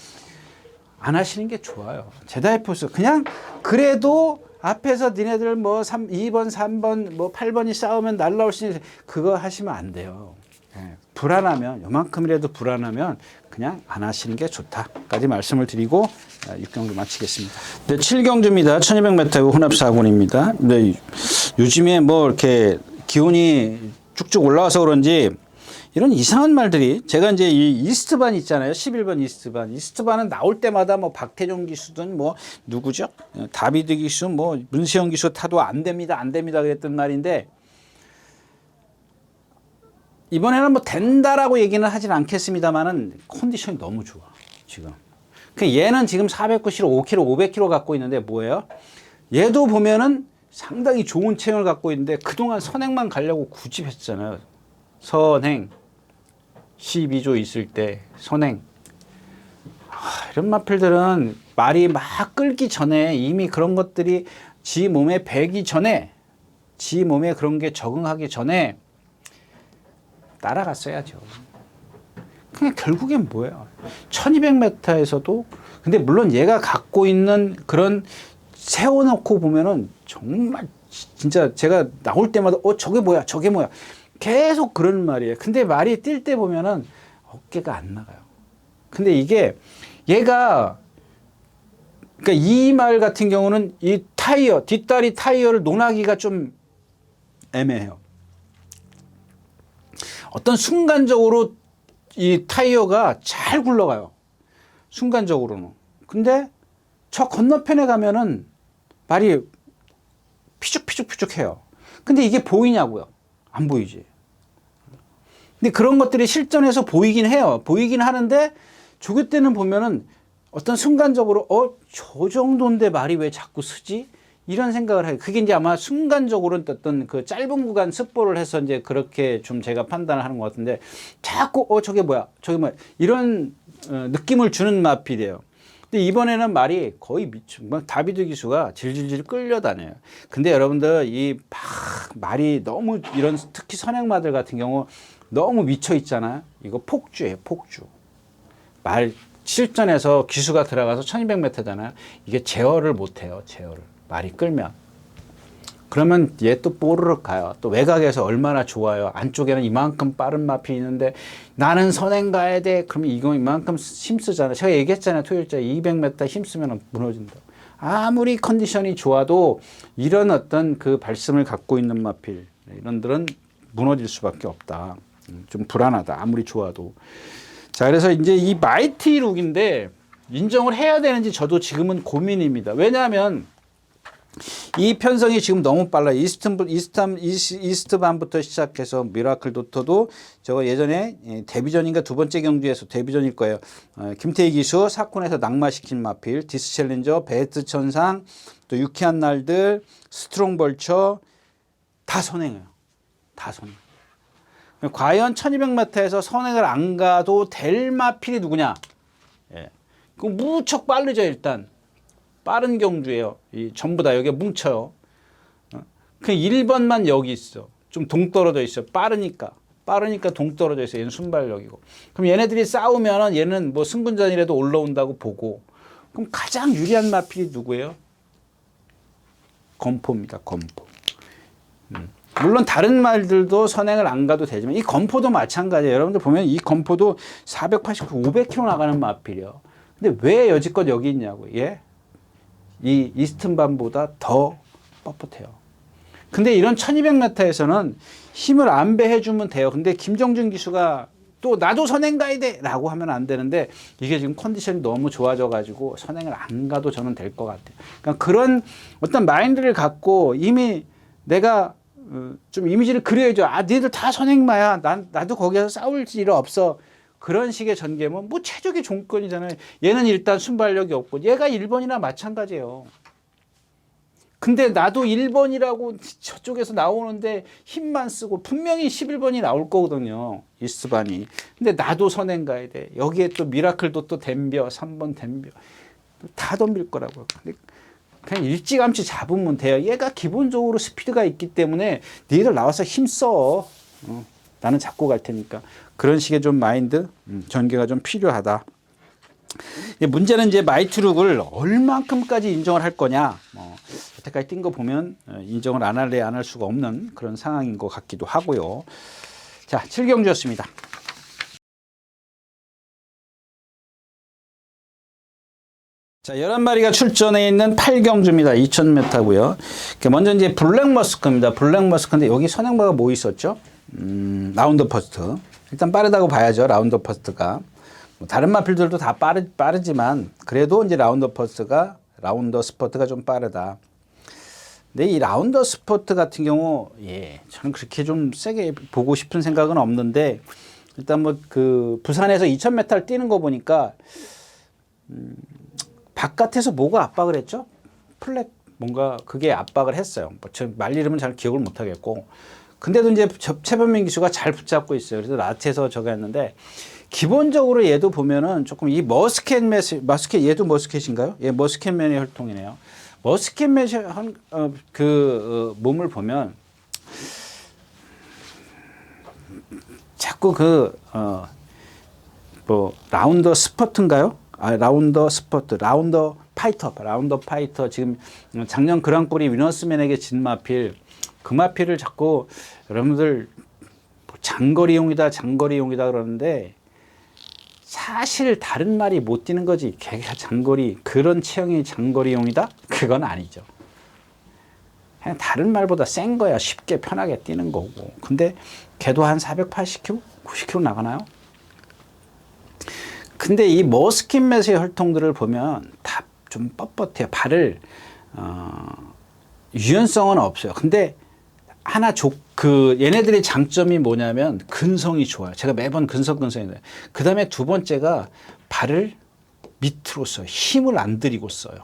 안 하시는 게 좋아요. 제다이포스 그냥 그래도 앞에서 니네들 뭐 2번, 3번, 뭐 8번이 싸우면 날라올 수 있는 그거 하시면 안 돼요. 예, 불안하면 요만큼이라도 불안하면 그냥 안 하시는 게 좋다까지 말씀을 드리고 6경주 마치겠습니다. 네, 7경주입니다. 1200m 혼합 4군입니다. 네, 요즘에 뭐 이렇게 기온이 쭉쭉 올라와서 그런지 이런 이상한 말들이 제가 이제 이 이스트반 있잖아요. 11번 이스트반. 이스트반은 나올 때마다 뭐 박태종 기수든 뭐 누구죠? 다비드 기수 뭐 문세영 기수 타도 안 됩니다. 안 됩니다. 그랬던 말인데 이번에는 뭐 된다라고 얘기는 하진 않겠습니다만은 컨디션이 너무 좋아. 지금. 그 얘는 지금 495kg, 500kg 갖고 있는데 뭐예요? 얘도 보면은 상당히 좋은 체형을 갖고 있는데 그동안 선행만 가려고 구집했잖아요. 선행. 12조 있을 때 선행. 이런 마필들은 말이 막 끓기 전에 이미 그런 것들이 지 몸에 배기 전에 지 몸에 그런 게 적응하기 전에 따라갔어야죠. 그냥 결국엔 뭐예요? 1200m에서도 근데 물론 얘가 갖고 있는 그런 세워놓고 보면은 정말 진짜 제가 나올 때마다 저게 뭐야 저게 뭐야 계속 그런 말이에요. 근데 말이 뛸 때 보면은 어깨가 안 나가요. 근데 이게 얘가 그러니까 이 말 같은 경우는 이 타이어 뒷다리 타이어를 논하기가 좀 애매해요. 어떤 순간적으로 이 타이어가 잘 굴러가요. 순간적으로는. 근데 저 건너편에 가면은 말이 피죽피죽피죽해요. 근데 이게 보이냐고요? 안 보이지. 근데 그런 것들이 실전에서 보이긴 해요. 보이긴 하는데 조교 때는 보면은 어떤 순간적으로 저 정도인데 말이 왜 자꾸 쓰지? 이런 생각을 해요. 그게 이제 아마 순간적으로 어떤 그 짧은 구간 습보를 해서 이제 그렇게 좀 제가 판단을 하는 것 같은데 자꾸 저게 뭐야? 저게 뭐야? 이런 느낌을 주는 마필이에요. 근데 이번에는 말이 거의 다비드 기수가 질질질 끌려다녀요. 근데 여러분들 이 말이 너무 이런 특히 선행마들 같은 경우 너무 미쳐 있잖아요. 이거 폭주예요, 폭주. 말 실전에서 기수가 들어가서 1200m잖아요. 이게 제어를 못 해요, 제어를. 말이 끌면. 그러면 얘 또 뽀르륵 가요. 또 외곽에서 얼마나 좋아요. 안쪽에는 이만큼 빠른 마필이 있는데 나는 선행 가야 돼. 그러면 이거 이만큼 힘쓰잖아요. 제가 얘기했잖아요. 토요일째 200m 힘쓰면 무너진다. 아무리 컨디션이 좋아도 이런 어떤 그 발성을 갖고 있는 마필 이런들은 무너질 수밖에 없다. 좀 불안하다. 아무리 좋아도. 자, 그래서 이제 이 마이티 룩인데 인정을 해야 되는지 저도 지금은 고민입니다. 왜냐하면 이 편성이 지금 너무 빨라요. 이스트반부터 시작해서 미라클 도토도 저거 예전에 데뷔전인가 두 번째 경주에서 데뷔전일 거예요. 김태희 기수 사콘에서 낙마시킨 마필, 디스 챌린저, 베스트 천상, 또 유쾌한 날들, 스트롱 벌처 다 선행해요. 다 선행. 과연 1200m에서 선행을 안 가도 될 마필이 누구냐? 예. 그 무척 빠르죠, 일단. 빠른 경주예요. 전부 다 여기에 뭉쳐요. 그 1번만 여기 있어. 좀 동떨어져 있어. 빠르니까 동떨어져 있어. 얘는 순발력이고. 그럼 얘네들이 싸우면 얘는 뭐 승분전이라도 올라온다고 보고. 그럼 가장 유리한 마필이 누구예요? 검포입니다. 검포. 물론 다른 말들도 선행을 안 가도 되지만 이 검포도 마찬가지예요. 여러분들 보면 이 검포도 480, 500km 나가는 마필이에요. 근데 왜 여지껏 여기 있냐고. 예? 이 이스튼반보다 더 뻣뻣해요. 근데 이런 1200m에서는 힘을 안배해주면 돼요. 근데 김정준 기수가 또 나도 선행 가야 돼 라고 하면 안 되는데 이게 지금 컨디션이 너무 좋아져 가지고 선행을 안 가도 저는 될 것 같아요. 그러니까 그런 어떤 마인드를 갖고 이미 내가 좀 이미지를 그려야죠. 니들 다 선행마야. 나도 거기서 싸울 일 없어. 그런 식의 전개면 뭐 최적의 조건이잖아요. 얘는 일단 순발력이 없고 얘가 1번이나 마찬가지예요. 근데 나도 1번이라고 저쪽에서 나오는데 힘만 쓰고 분명히 11번이 나올 거거든요. 이스반이. 근데 나도 선행 가야 돼. 여기에 또 미라클도 또 댐벼 3번 댐벼 다 덤빌 거라고요. 근데 그냥 일찌감치 잡으면 돼요. 얘가 기본적으로 스피드가 있기 때문에 니들 나와서 힘써. 나는 잡고 갈 테니까. 그런 식의 좀 마인드 전개가 좀 필요하다. 문제는 이제 마이트룩을 얼만큼까지 인정을 할 거냐. 여태까지 뛴 거 보면 인정을 안 할래 안 할 수가 없는 그런 상황인 것 같기도 하고요. 자, 7경주였습니다. 자, 11마리가 출전해 있는 8경주입니다. 2000m고요. 먼저 이제 블랙머스크입니다. 블랙머스크인데 여기 선행마가 뭐 있었죠? 라운드 퍼스트. 일단 빠르다고 봐야죠. 라운드 퍼스트가. 다른 마필들도 다 빠르지만 그래도 이제 라운드 스퍼트가 좀 빠르다. 근데 이 라운더 스포트 같은 경우, 저는 그렇게 좀 세게 보고 싶은 생각은 없는데, 일단 뭐 그 부산에서 2000m를 뛰는 거 보니까, 바깥에서 뭐가 압박을 했죠? 플랫 뭔가 그게 압박을 했어요. 말 이름은 잘 기억을 못 하겠고. 근데도 이제 최범민 기수가 잘 붙잡고 있어요. 그래서 라트에서 저거 했는데, 기본적으로 얘도 보면은 조금 이 얘도 머스켓인가요? 예, 머스켓맨의 혈통이네요. 머스켓맨의 몸을 보면 자꾸 라운더 스퍼트인가요? 라운더 스퍼트, 라운더 파이터. 지금 작년 그랑프리 위너스맨에게 진 마필, 그 마필을 자꾸 여러분들 장거리용이다 그러는데 사실 다른 말이 못 뛰는 거지. 걔가 그런 체형이 장거리용이다? 그건 아니죠. 그냥 다른 말보다 센 거야. 쉽게 편하게 뛰는 거고. 근데 걔도 한 480km? 90km 나가나요? 근데 이 머스킷맷의 혈통들을 보면 다 좀 뻣뻣해요. 발을, 유연성은 없어요. 근데 하나 얘네들의 장점이 뭐냐면 근성이 좋아요. 제가 매번 근성인데. 그 다음에 두 번째가 발을 밑으로 써요. 힘을 안 들이고 써요.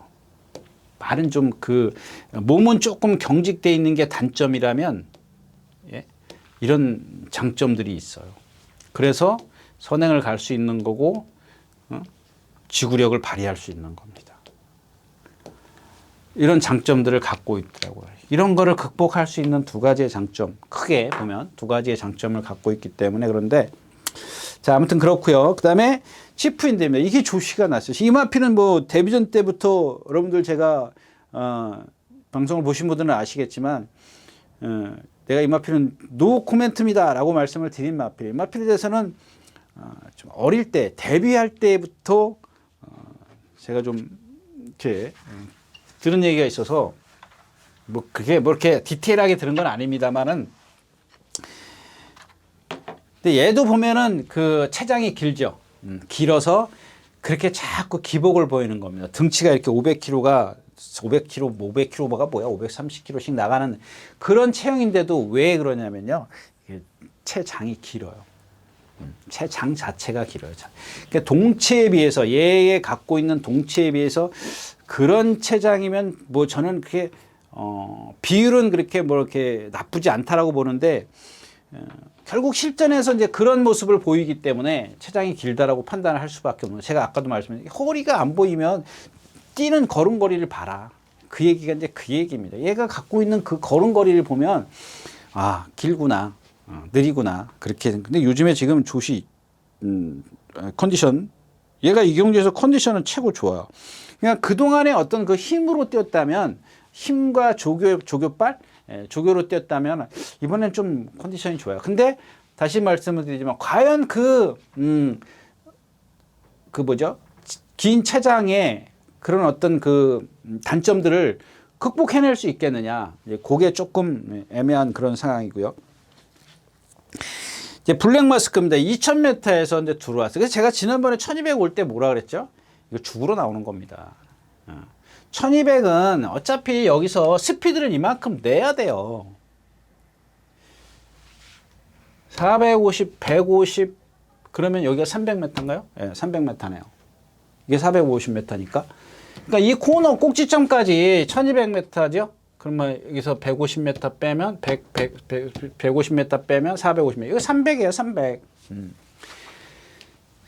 발은 몸은 조금 경직되어 있는 게 단점이라면, 이런 장점들이 있어요. 그래서 선행을 갈 수 있는 거고, 지구력을 발휘할 수 있는 겁니다. 이런 장점들을 갖고 있더라고요. 이런 거를 극복할 수 있는 두 가지의 장점, 크게 보면 두 가지의 장점을 갖고 있기 때문에 그런데, 자, 아무튼 그렇고요. 그 다음에 치프인데입니다. 이게 조시가 났어요. 이 마피는 뭐 데뷔전 때부터 여러분들 제가 방송을 보신 분들은 아시겠지만, 내가 이 마피는 노 코멘트입니다 라고 말씀을 드린 마필. 이 마필에 대해서는 좀 어릴 때, 데뷔할 때부터 제가 좀 이렇게 들은 얘기가 있어서 그게 이렇게 디테일하게 들은 건 아닙니다만은, 근데 얘도 보면은 그 체장이 길죠. 길어서 그렇게 자꾸 기복을 보이는 겁니다. 등치가 이렇게 500kg가 530kg씩 나가는 그런 체형인데도 왜 그러냐면요. 체장이 길어요. 체장 자체가 길어요. 그러니까 동체에 비해서, 얘의 갖고 있는 동체에 비해서 그런 체장이면 뭐 저는 그게 비율은 그렇게 이렇게 나쁘지 않다라고 보는데, 결국 실전에서 이제 그런 모습을 보이기 때문에 체장이 길다라고 판단을 할 수밖에 없는 거예요. 제가 아까도 말씀드린 허리가 안 보이면 뛰는 걸음걸이를 봐라. 그 얘기가 이제 그 얘기입니다. 얘가 갖고 있는 그 걸음걸이를 보면 길구나, 느리구나 그렇게. 근데 요즘에 지금 조시 컨디션, 얘가 이 경기에서 컨디션은 최고 좋아요. 그냥 그동안에 어떤 그 힘으로 뛰었다면, 힘과 조교로 뛰었다면 이번엔 좀 컨디션이 좋아요. 근데 다시 말씀을 드리지만 과연 긴 체장의 그런 어떤 그 단점들을 극복해낼 수 있겠느냐. 그게 조금 애매한 그런 상황이고요. 이제 블랙머스크입니다. 2000m에서 이제 들어왔어요. 그래서 제가 지난번에 1200 올 때 뭐라 그랬죠? 이거 죽으러 나오는 겁니다. 1200은 어차피 여기서 스피드를 이만큼 내야 돼요. 450, 150, 그러면 여기가 300m인가요? 네, 300m네요. 이게 450m니까. 그러니까 이 코너 꼭지점까지 1200m죠? 그러면 여기서 150m 빼면 150m 빼면 450m. 이거 300이에요, 300.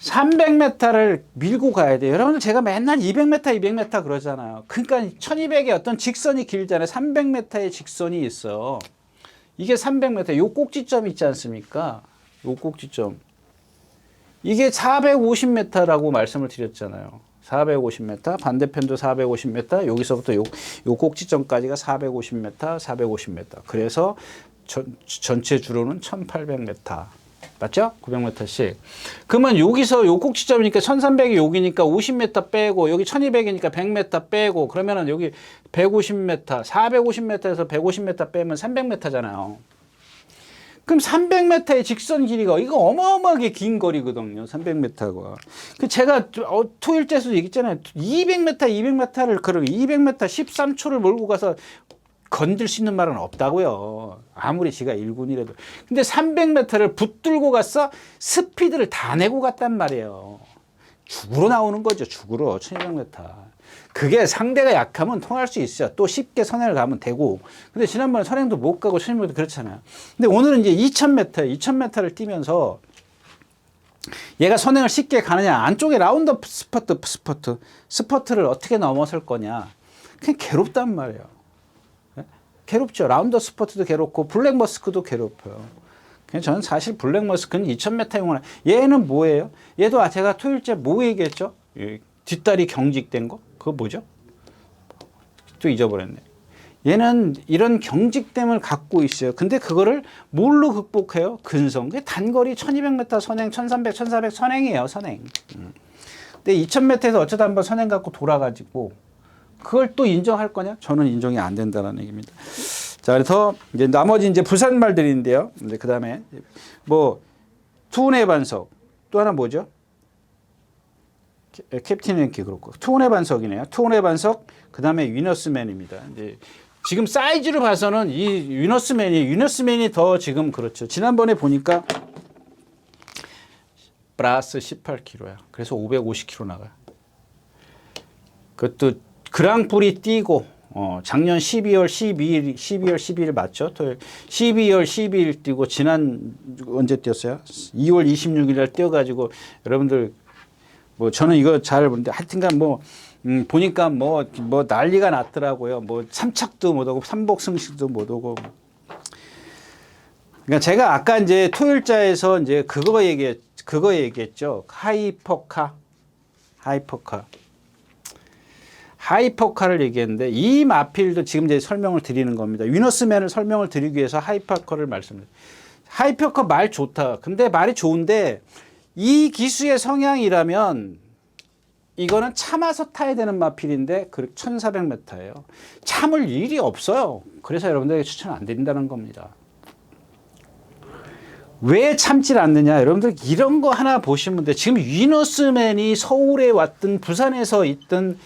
300m를 밀고 가야 돼요. 여러분들 제가 맨날 200m 그러잖아요. 그러니까 1200의 어떤 직선이 길잖아요. 300m의 직선이 있어. 이게 300m. 요 꼭지점 있지 않습니까? 요 꼭지점. 이게 450m라고 말씀을 드렸잖아요. 450m, 반대편도 450m, 여기서부터 요 꼭지점까지가 450m, 450m. 그래서 전체 주로는 1800m. 맞죠? 900m씩. 그러면 여기서 요 꼭지점이니까 1300이 여기니까 50m 빼고, 여기 1200이니까 100m 빼고, 그러면은 여기 150m, 450m에서 150m 빼면 300m잖아요. 그럼 300m의 직선 길이가 이거 어마어마하게 긴 거리거든요. 300m가. 그 제가 토일제에서 얘기했잖아요. 200m, 200m를 그런 200m 13초를 몰고 가서 건들 수 있는 말은 없다고요. 아무리 지가 1군이라도. 근데 300m를 붙들고 가서 스피드를 다 내고 갔단 말이에요. 죽으로 나오는 거죠. 죽으로 1200m. 그게 상대가 약하면 통할 수 있어요. 또 쉽게 선행을 가면 되고. 근데 지난번에 선행도 못 가고 1200m 그렇잖아요. 근데 오늘은 이제 2000m, 2000m를 뛰면서 얘가 선행을 쉽게 가느냐. 안쪽에 라운드 스퍼트를 어떻게 넘어설 거냐. 그냥 괴롭단 말이에요. 네? 괴롭죠. 라운드 스퍼트도 괴롭고 블랙머스크도 괴롭혀요. 그냥 저는 사실 블랙머스크는 2000m용은 얘는 뭐예요? 얘도 제가 토요일째 뭐 얘기했죠? 뒷다리 경직된 거? 그거 뭐죠? 또 잊어버렸네. 얘는 이런 경직됨을 갖고 있어요. 근데 그거를 뭘로 극복해요? 근성. 그게 단거리 1200m 선행, 1300, 1400 선행이에요. 선행. 근데 2000m에서 어쩌다 한번 선행 갖고 돌아가지고 그걸 또 인정할 거냐? 저는 인정이 안 된다는 얘기입니다. 자, 그래서 이제 나머지 이제 부산 말들인데요. 이제 그 다음에 뭐 투혼의 반석 또 하나 뭐죠? 캡틴 앤키 그렇고 투혼의 반석이네요. 투혼의 반석 그 다음에 위너스맨입니다. 이제 지금 사이즈로 봐서는 이 위너스맨이 더 지금 그렇죠. 지난번에 보니까 플러스 18kg야. 그래서 550kg 나가요. 그것도 그랑프리 뛰고 작년 12월 12일 맞죠? 12월 12일 뛰고 지난 언제 뛰었어요? 2월 26일 날 뛰어가지고 여러분들 뭐 저는 이거 잘 보는데 하여튼간 뭐 보니까 뭐 난리가 났더라고요. 뭐 삼척도 못 오고 삼복승식도 못 오고. 그러니까 제가 아까 이제 토요일자에서 이제 그거 얘기했죠. 하이퍼카를 얘기했는데 이 마필도 지금 이제 설명을 드리는 겁니다. 위너스맨을 설명을 드리기 위해서 하이퍼카를 말씀드려요. 하이퍼카 말 좋다. 근데 말이 좋은데 이 기수의 성향이라면 이거는 참아서 타야 되는 마필인데 1400m예요. 참을 일이 없어요. 그래서 여러분들에게 추천 안 드린다는 겁니다. 왜 참질 않느냐? 여러분들 이런 거 하나 보시면 돼. 지금 위너스맨이 서울에 왔든 부산에서 있든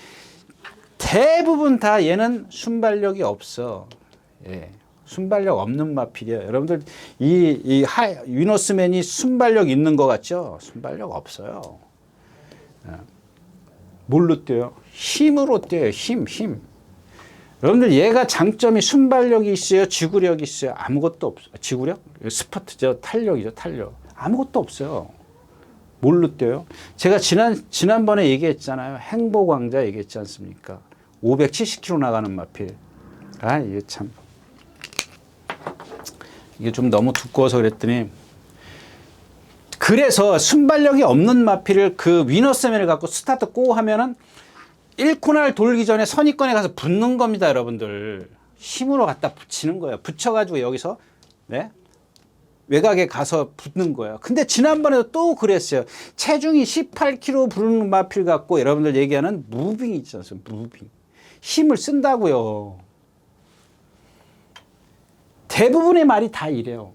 대부분 다 얘는 순발력이 없어. 예. 순발력 없는 마필이에요. 여러분들 위너스맨이 순발력 있는 것 같죠? 순발력 없어요. 뭘로 뛰어요? 힘으로 뛰어요. 힘. 여러분들 얘가 장점이 순발력이 있어요? 지구력이 있어요? 아무것도 없어요. 지구력? 스퍼트죠. 탄력이죠. 탄력. 아무것도 없어요. 뭘로 뛰어요? 제가 지난번에 얘기했잖아요. 행보광자 얘기했지 않습니까? 570km 나가는 마필. 아, 이게 참. 이게 좀 너무 두꺼워서 그랬더니 그래서 순발력이 없는 마필을 그 위너스맨을 갖고 스타트 고 하면은 1코너를 돌기 전에 선입권에 가서 붙는 겁니다, 여러분들. 힘으로 갖다 붙이는 거예요. 붙여가지고 여기서 네? 외곽에 가서 붙는 거예요. 근데 지난번에도 또 그랬어요. 체중이 18kg 부르는 마필 갖고 여러분들 얘기하는 무빙이 있지 않습니까? 무빙. 힘을 쓴다고요. 대부분의 말이 다 이래요.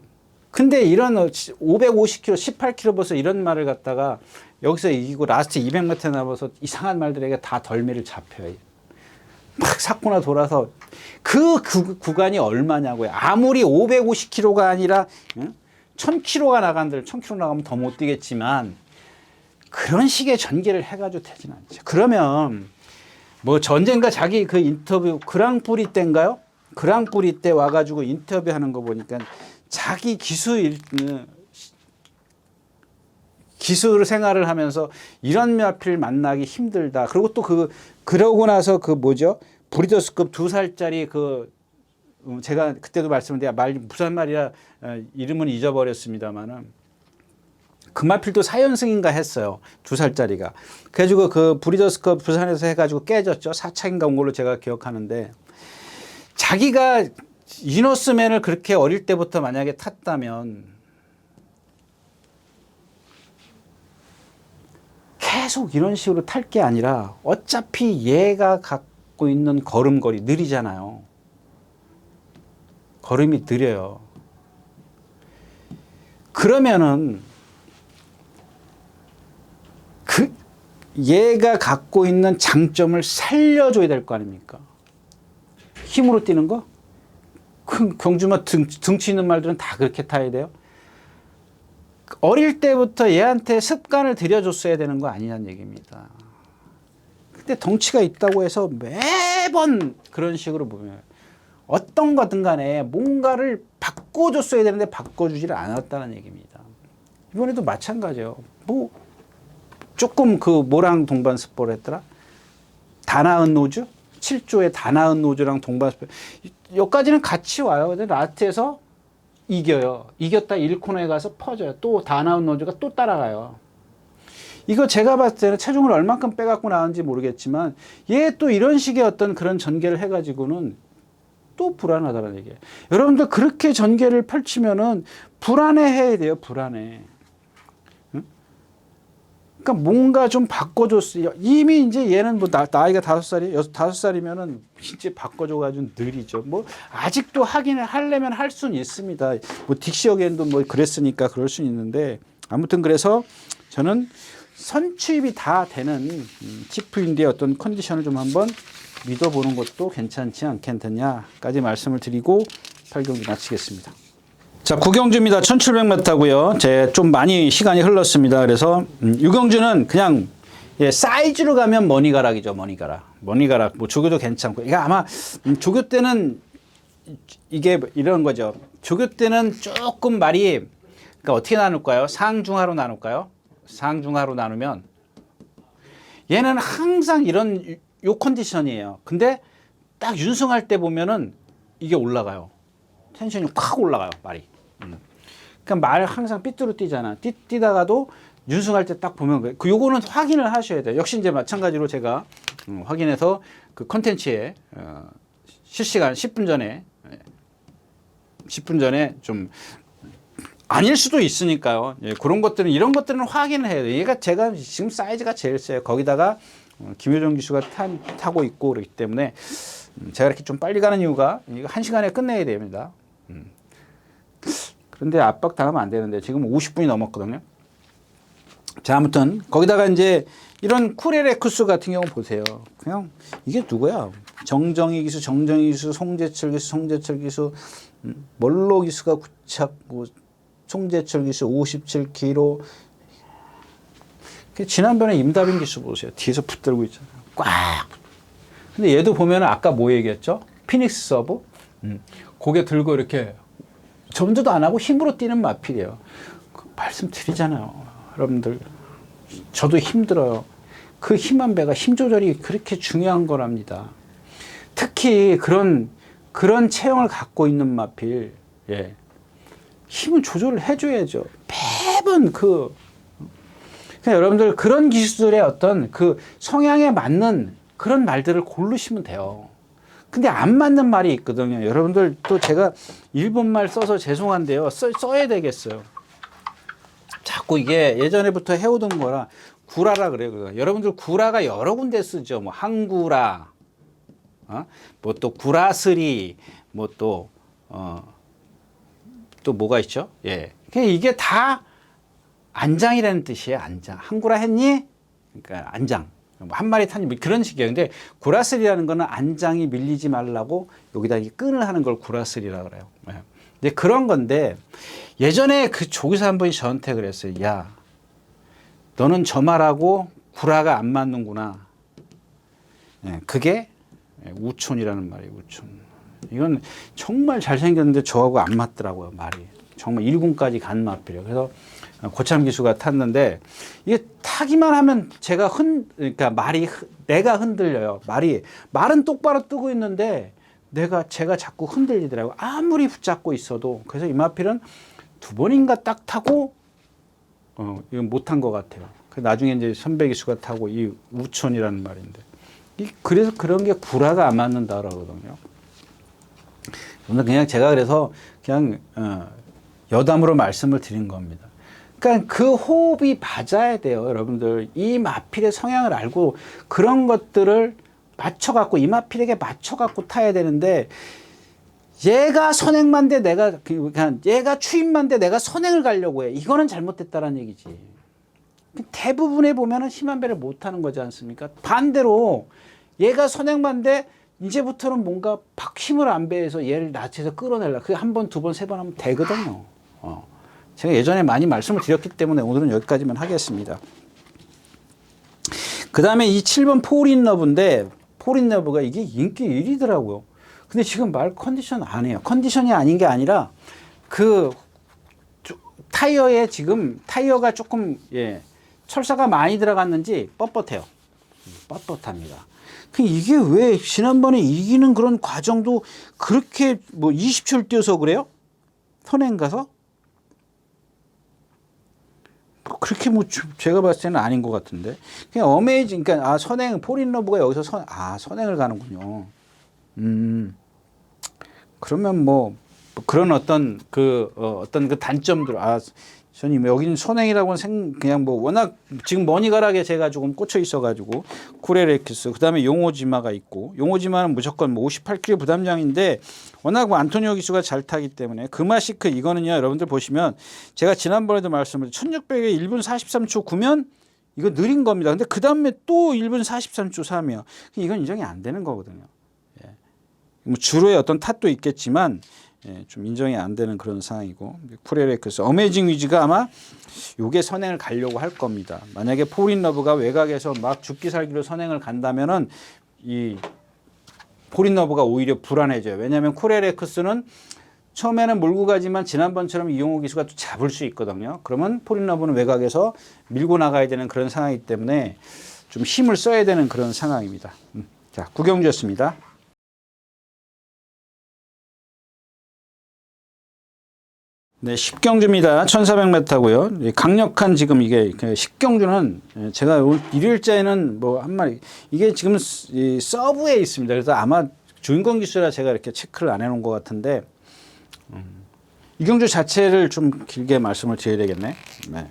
근데 이런 550kg, 18kg 벌써 이런 말을 갖다가 여기서 이기고 라스트 200m 남아서 이상한 말들에게 다 덜미를 잡혀요. 막 샀구나 돌아서 그 구간이 얼마냐고요. 아무리 550kg가 아니라 1000kg가 나간들 1000kg 나가면 더 못 뛰겠지만 그런 식의 전개를 해가지고 되진 않죠. 그러면 뭐 전쟁과 자기 그 인터뷰 그랑프리 때인가요? 그랑프리 때 와가지고 인터뷰하는 거 보니까 자기 기술 생활을 하면서 이런 마필 만나기 힘들다. 그리고 또 그러고 나서 그 뭐죠? 브리더스급 2살짜리 제가 그때도 말씀드린 무슨 말이야 이름은 잊어버렸습니다만은 금화필도 4연승인가 했어요. 2살짜리가. 그래가지고 그 브리더스컵 부산에서 해가지고 깨졌죠. 4차인가 온 걸로 제가 기억하는데, 자기가 이너스맨을 그렇게 어릴 때부터 만약에 탔다면 계속 이런 식으로 탈 게 아니라 어차피 얘가 갖고 있는 걸음걸이 느리잖아요. 걸음이 느려요. 그러면은 얘가 갖고 있는 장점을 살려줘야 될 거 아닙니까? 힘으로 뛰는 거? 경주마 등치 있는 말들은 다 그렇게 타야 돼요. 어릴 때부터 얘한테 습관을 들여줬어야 되는 거 아니냐는 얘기입니다. 근데 덩치가 있다고 해서 매번 그런 식으로 보면 어떤 거든 간에 뭔가를 바꿔줬어야 되는데 바꿔주지를 않았다는 얘기입니다. 이번에도 마찬가지예요. 뭐 조금 그 뭐랑 동반 스포를 했더라? 다나은 노즈? 7조의 다나은 노즈랑 동반 스포. 여기까지는 같이 와요. 근데 라스트에서 이겨요. 이겼다 1코너에 가서 퍼져요. 또 다나운 노즈가 또 따라가요. 이거 제가 봤을 때는 체중을 얼만큼 빼갖고 나왔는지 모르겠지만 얘 또 이런 식의 어떤 그런 전개를 해가지고는 또 불안하다는 얘기예요. 여러분들 그렇게 전개를 펼치면은 불안해해야 돼요. 불안해. 응? 그러니까 뭔가 좀 바꿔줬어요. 이미 이제 얘는 뭐 나이가 5살이 5살이면은 이제 바꿔줘가지고 느리죠. 뭐 아직도 하려면 할 수는 있습니다. 뭐 딕시 어게인도 뭐 그랬으니까 그럴 수는 있는데 아무튼 그래서 저는 선취입이 다 되는 치프인디의 어떤 컨디션을 좀 한번 믿어보는 것도 괜찮지 않겠느냐까지 말씀을 드리고 8경기 마치겠습니다. 자, 9경주입니다. 1700m고요. 제 좀 많이 시간이 흘렀습니다. 그래서 6경주는 그냥 사이즈로 가면 머니가락이죠. 머니가락. 뭐 조교도 괜찮고. 이거 아마 조교 때는 이게 이런 거죠. 조교 때는 조금 말이 그러니까 어떻게 나눌까요? 상중하로 나눌까요? 상중하로 나누면 얘는 항상 이런 요 컨디션이에요. 근데 딱 윤승할 때 보면은 이게 올라가요. 텐션이 확 올라가요, 말이. 그러니까 말 항상 삐뚤어 뛰잖아. 뛰다가도 윤승할 때 딱 보면 요거는 확인을 하셔야 돼요. 역시 이제 마찬가지로 제가 확인해서 그 컨텐츠에 실시간 10분 전에 좀 아닐 수도 있으니까요. 예, 그런 것들은 이런 것들은 확인을 해야 돼요. 얘가 제가 지금 사이즈가 제일 세요. 거기다가 김효정 기수가 타고 있고 그렇기 때문에 제가 이렇게 좀 빨리 가는 이유가 이거 1시간에 끝내야 됩니다. 그런데 압박 당하면 안 되는데 지금 50분이 넘었거든요. 자, 아무튼 거기다가 이제 이런 쿠레레쿠스 같은 경우 보세요. 그냥 이게 누구야? 정정희 기수, 송재철 기수, 멀로 기수가 9차, 송재철 기수 57kg. 지난번에 임다빈 기수 보세요. 뒤에서 붙들고 있잖아요. 꽉. 근데 얘도 보면 아까 뭐 얘기했죠? 피닉스 서브. 고개 들고 이렇게 전도도 안 하고 힘으로 뛰는 마필이에요. 말씀드리잖아요. 여러분들. 저도 힘들어요. 그 힘한 배가 힘 조절이 그렇게 중요한 거랍니다. 특히 그런 체형을 갖고 있는 마필. 예. 힘을 조절을 해줘야죠. 매번 그러니까 여러분들 그런 기수들의 어떤 그 성향에 맞는 그런 말들을 고르시면 돼요. 근데 안 맞는 말이 있거든요. 여러분들 또 제가 일본말 써서 죄송한데요. 써야 되겠어요. 자꾸 이게 예전에부터 해오던 거라 구라라 그래요. 여러분들 구라가 여러 군데 쓰죠. 뭐 항구라, 뭐 또 구라스리, 뭐 또 뭐가 있죠? 예. 이게 다 안장이라는 뜻이에요. 안장. 항구라 했니? 그러니까 안장. 한 마리 타니 그런 식이에요. 근데 구라슬이라는 거는 안장이 밀리지 말라고 여기다 끈을 하는 걸 구라슬이라고 그래요. 예. 근데 그런 건데 예전에 그 조기사 한 분이 저한테 그랬어요. 야, 너는 저 말하고 구라가 안 맞는구나. 예, 그게 우촌이라는 말이에요. 우촌. 이건 정말 잘생겼는데 저하고 안 맞더라고요. 말이. 정말 1군까지 간 마필이에요. 그래서 고참 기수가 탔는데 이게 타기만 하면 그러니까 내가 흔들려요. 말은 똑바로 뜨고 있는데 제가 자꾸 흔들리더라고요. 아무리 붙잡고 있어도. 그래서 이 마필은 2번인가 딱 타고 이건 못한 것 같아요. 나중에 이제 선배기수가 타고 이 우천이라는 말인데. 그래서 그런 게 구라가 안 맞는다 그러거든요. 오늘 그냥 제가 그래서 그냥 여담으로 말씀을 드린 겁니다. 그러니까 그 호흡이 맞아야 돼요, 여러분들. 이 마필의 성향을 알고 그런 것들을 맞춰갖고 이 마필에게 맞춰갖고 타야 되는데 얘가 선행만 돼 내가 그냥 얘가 추임만 돼 내가 선행을 가려고 해. 이거는 잘못됐다라는 얘기지. 대부분에 보면은 힘한 배를 못 하는 거지 않습니까? 반대로 얘가 선행만 돼 이제부터는 뭔가 힘을 안 배해서 얘를 낯에서 끌어내려. 그게 한 번, 두 번, 세 번 하면 되거든요. 제가 예전에 많이 말씀을 드렸기 때문에 오늘은 여기까지만 하겠습니다. 그 다음에 이 7번 폴인러브인데 폴인러브가 이게 인기 1위더라고요. 근데 지금 말 컨디션 안 해요. 컨디션이 아닌 게 아니라 그 타이어에 지금 타이어가 조금 철사가 많이 들어갔는지 뻣뻣해요. 뻣뻣합니다. 이게 왜 지난번에 이기는 그런 과정도 그렇게 뭐 20초를 뛰어서 그래요? 선행 가서? 그렇게 뭐 제가 봤을 때는 아닌 것 같은데. 그냥 어메이징, 그러니까 선행 폴인러브가 여기서 선행을 가는군요. 그러면 뭐 그런 어떤 그 단점들 저는 여기는 선행이라고는 그냥 뭐 워낙 지금 머니가락에 제가 조금 꽂혀 있어가지고 쿠레레키스 그다음에 용호지마가 있고 용호지마는 무조건 뭐 58kg 부담장인데 워낙 뭐 안토니오 기수가 잘 타기 때문에 금화시크 이거는요 여러분들 보시면 제가 지난번에도 말씀을 1600에 1분 43초 9면 이거 느린 겁니다. 근데 그 다음에 또 1분 43초 3이요. 이건 인정이 안 되는 거거든요. 뭐 주로의 어떤 탓도 있겠지만 좀 인정이 안 되는 그런 상황이고 쿠레레크스 어메이징 위즈가 아마 요게 선행을 가려고 할 겁니다. 만약에 폴인러브가 외곽에서 막 죽기 살기로 선행을 간다면은 이 폴인러브가 오히려 불안해져요. 왜냐하면 쿠레레크스는 처음에는 몰고 가지만 지난번처럼 이용호 기수가 또 잡을 수 있거든요. 그러면 폴인러브는 외곽에서 밀고 나가야 되는 그런 상황이기 때문에 좀 힘을 써야 되는 그런 상황입니다. 자, 구경주였습니다. 네, 10경주입니다. 1400m고요. 강력한 지금 이게 10경주는 제가 일요일자에는 뭐 한 마리 이게 지금 이 서브에 있습니다. 그래서 아마 주인공 기수라 제가 이렇게 체크를 안 해놓은 것 같은데 이 경주 자체를 좀 길게 말씀을 드려야 되겠네. 네.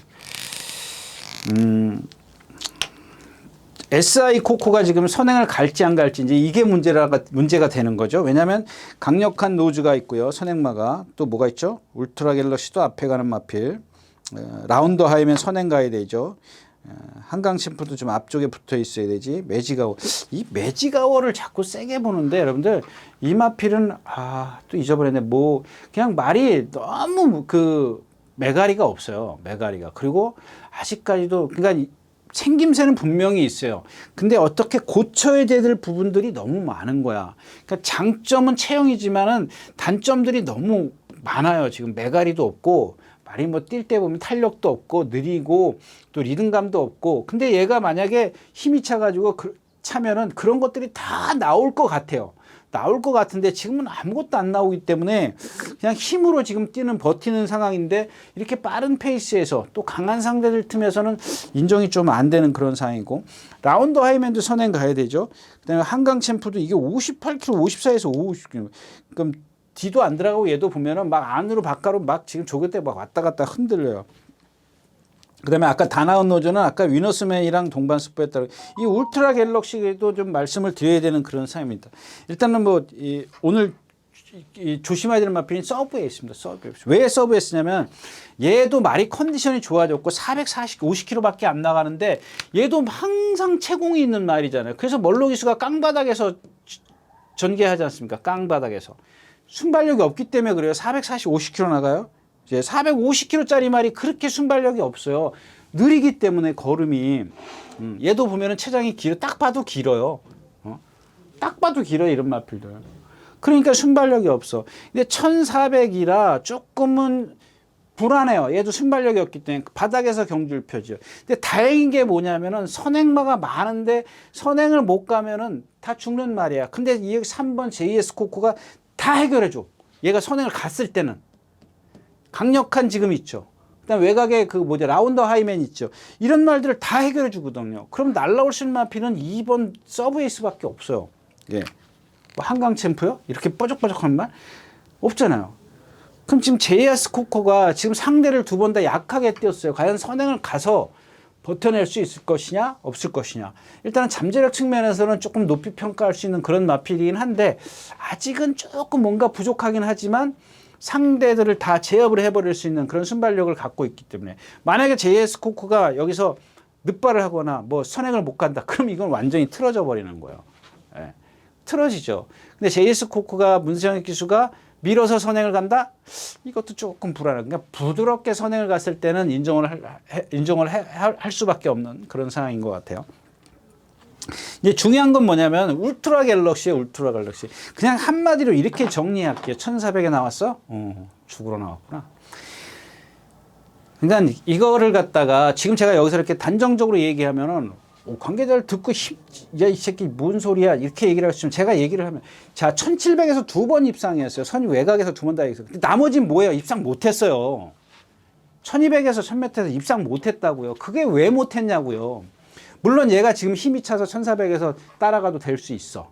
SI 코코가 지금 선행을 갈지 안 갈지 이제 이게 문제가 되는 거죠. 왜냐하면 강력한 노즈가 있고요. 선행마가 또 뭐가 있죠? 울트라 갤럭시도 앞에 가는 마필. 라운더 하이면 선행 가야 되죠. 한강 챔프도 좀 앞쪽에 붙어 있어야 되지. 매지가워. 이 매지가워를 자꾸 세게 보는데 여러분들 이 마필은 또 잊어버렸네. 뭐 그냥 말이 너무 그 매가리가 없어요. 매가리가. 그리고 아직까지도 그러니까 생김새는 분명히 있어요. 근데 어떻게 고쳐야 될 부분들이 너무 많은 거야. 그러니까 장점은 체형이지만은 단점들이 너무 많아요. 지금 매가리도 없고 말이 뭐 뛸 때 보면 탄력도 없고 느리고 또 리듬감도 없고. 근데 얘가 만약에 힘이 차가지고 차면은 그런 것들이 다 나올 것 같아요. 나올 것 같은데 지금은 아무것도 안 나오기 때문에 그냥 힘으로 지금 버티는 상황인데 이렇게 빠른 페이스에서 또 강한 상대들 틈에서는 인정이 좀 안 되는 그런 상황이고 라운드 하이맨도 선행 가야 되죠. 그다음에 한강 챔프도 이게 58km, 54에서 50km. 그럼 뒤도 안 들어가고 얘도 보면은 막 안으로 바깥으로 막 지금 조개 때 막 왔다 갔다 흔들려요. 그다음에 아까 다 나온 노조는 아까 위너스맨이랑 동반 스포했다. 이 울트라 갤럭시도 좀 말씀을 드려야 되는 그런 상황입니다. 일단은 뭐 오늘 조심해야 되는 마필은 서브에 있습니다. 서브에. 왜 서브에 쓰냐면 얘도 말이 컨디션이 좋아졌고 50km밖에 안 나가는데 얘도 항상 채공이 있는 말이잖아요. 그래서 멀로 기수가 깡바닥에서 전개하지 않습니까? 깡바닥에서. 순발력이 없기 때문에 그래요. 50km 나가요. 이제 450km짜리 말이 그렇게 순발력이 없어요. 느리기 때문에 걸음이. 얘도 보면은 체장이 딱 봐도 길어요. 딱 봐도 길어요. 이런 마필들. 그러니까 순발력이 없어. 근데 1400이라 조금은 불안해요. 얘도 순발력이 없기 때문에 바닥에서 경주를 펴죠. 근데 다행인 게 뭐냐면은 선행마가 많은데 선행을 못 가면은 다 죽는 말이야. 근데 이 3번 JS 코코가 다 해결해줘. 얘가 선행을 갔을 때는. 강력한 지금 있죠. 그다음 외곽에 그 뭐죠 라운더 하이맨 있죠. 이런 말들을 다 해결해 주거든요. 그럼 날라올 수 있는 마필은 2번 서브에이스밖에 없어요. 예. 뭐 한강 챔프요? 이렇게 뻐적뻐적한 말 없잖아요. 그럼 지금 제이아스 코코가 지금 상대를 두 번 다 약하게 띄었어요. 과연 선행을 가서 버텨낼 수 있을 것이냐 없을 것이냐. 일단은 잠재력 측면에서는 조금 높이 평가할 수 있는 그런 마필이긴 한데 아직은 조금 뭔가 부족하긴 하지만 상대들을 다 제압을 해버릴 수 있는 그런 순발력을 갖고 있기 때문에 만약에 제이아스 코코가 여기서 늑발을 하거나 뭐 선행을 못 간다. 그럼 이건 완전히 틀어져 버리는 거예요. 예. 틀어지죠. 근데 제이아스 코코가 문세영 기수가 밀어서 선행을 간다? 이것도 조금 불안해. 그러니까 부드럽게 선행을 갔을 때는 인정을 할 수밖에 없는 그런 상황인 것 같아요. 이제 중요한 건 뭐냐면 울트라 갤럭시에 울트라 갤럭시. 그냥 한마디로 이렇게 정리할게요. 1400에 나왔어? 죽으러 나왔구나. 그러니까 이거를 갖다가 지금 제가 여기서 이렇게 단정적으로 얘기하면은 관계자를 듣고 야, 이 새끼 뭔 소리야 이렇게 얘기를 할 수 있으면 제가 얘기를 하면 자 1700에서 2번 입상했어요. 선 외곽에서 2번 다 입상. 나머지는 뭐예요? 입상 못했어요. 1200에서 1000m에서 입상 못했다고요. 그게 왜 못했냐고요. 물론 얘가 지금 힘이 차서 1400에서 따라가도 될 수 있어.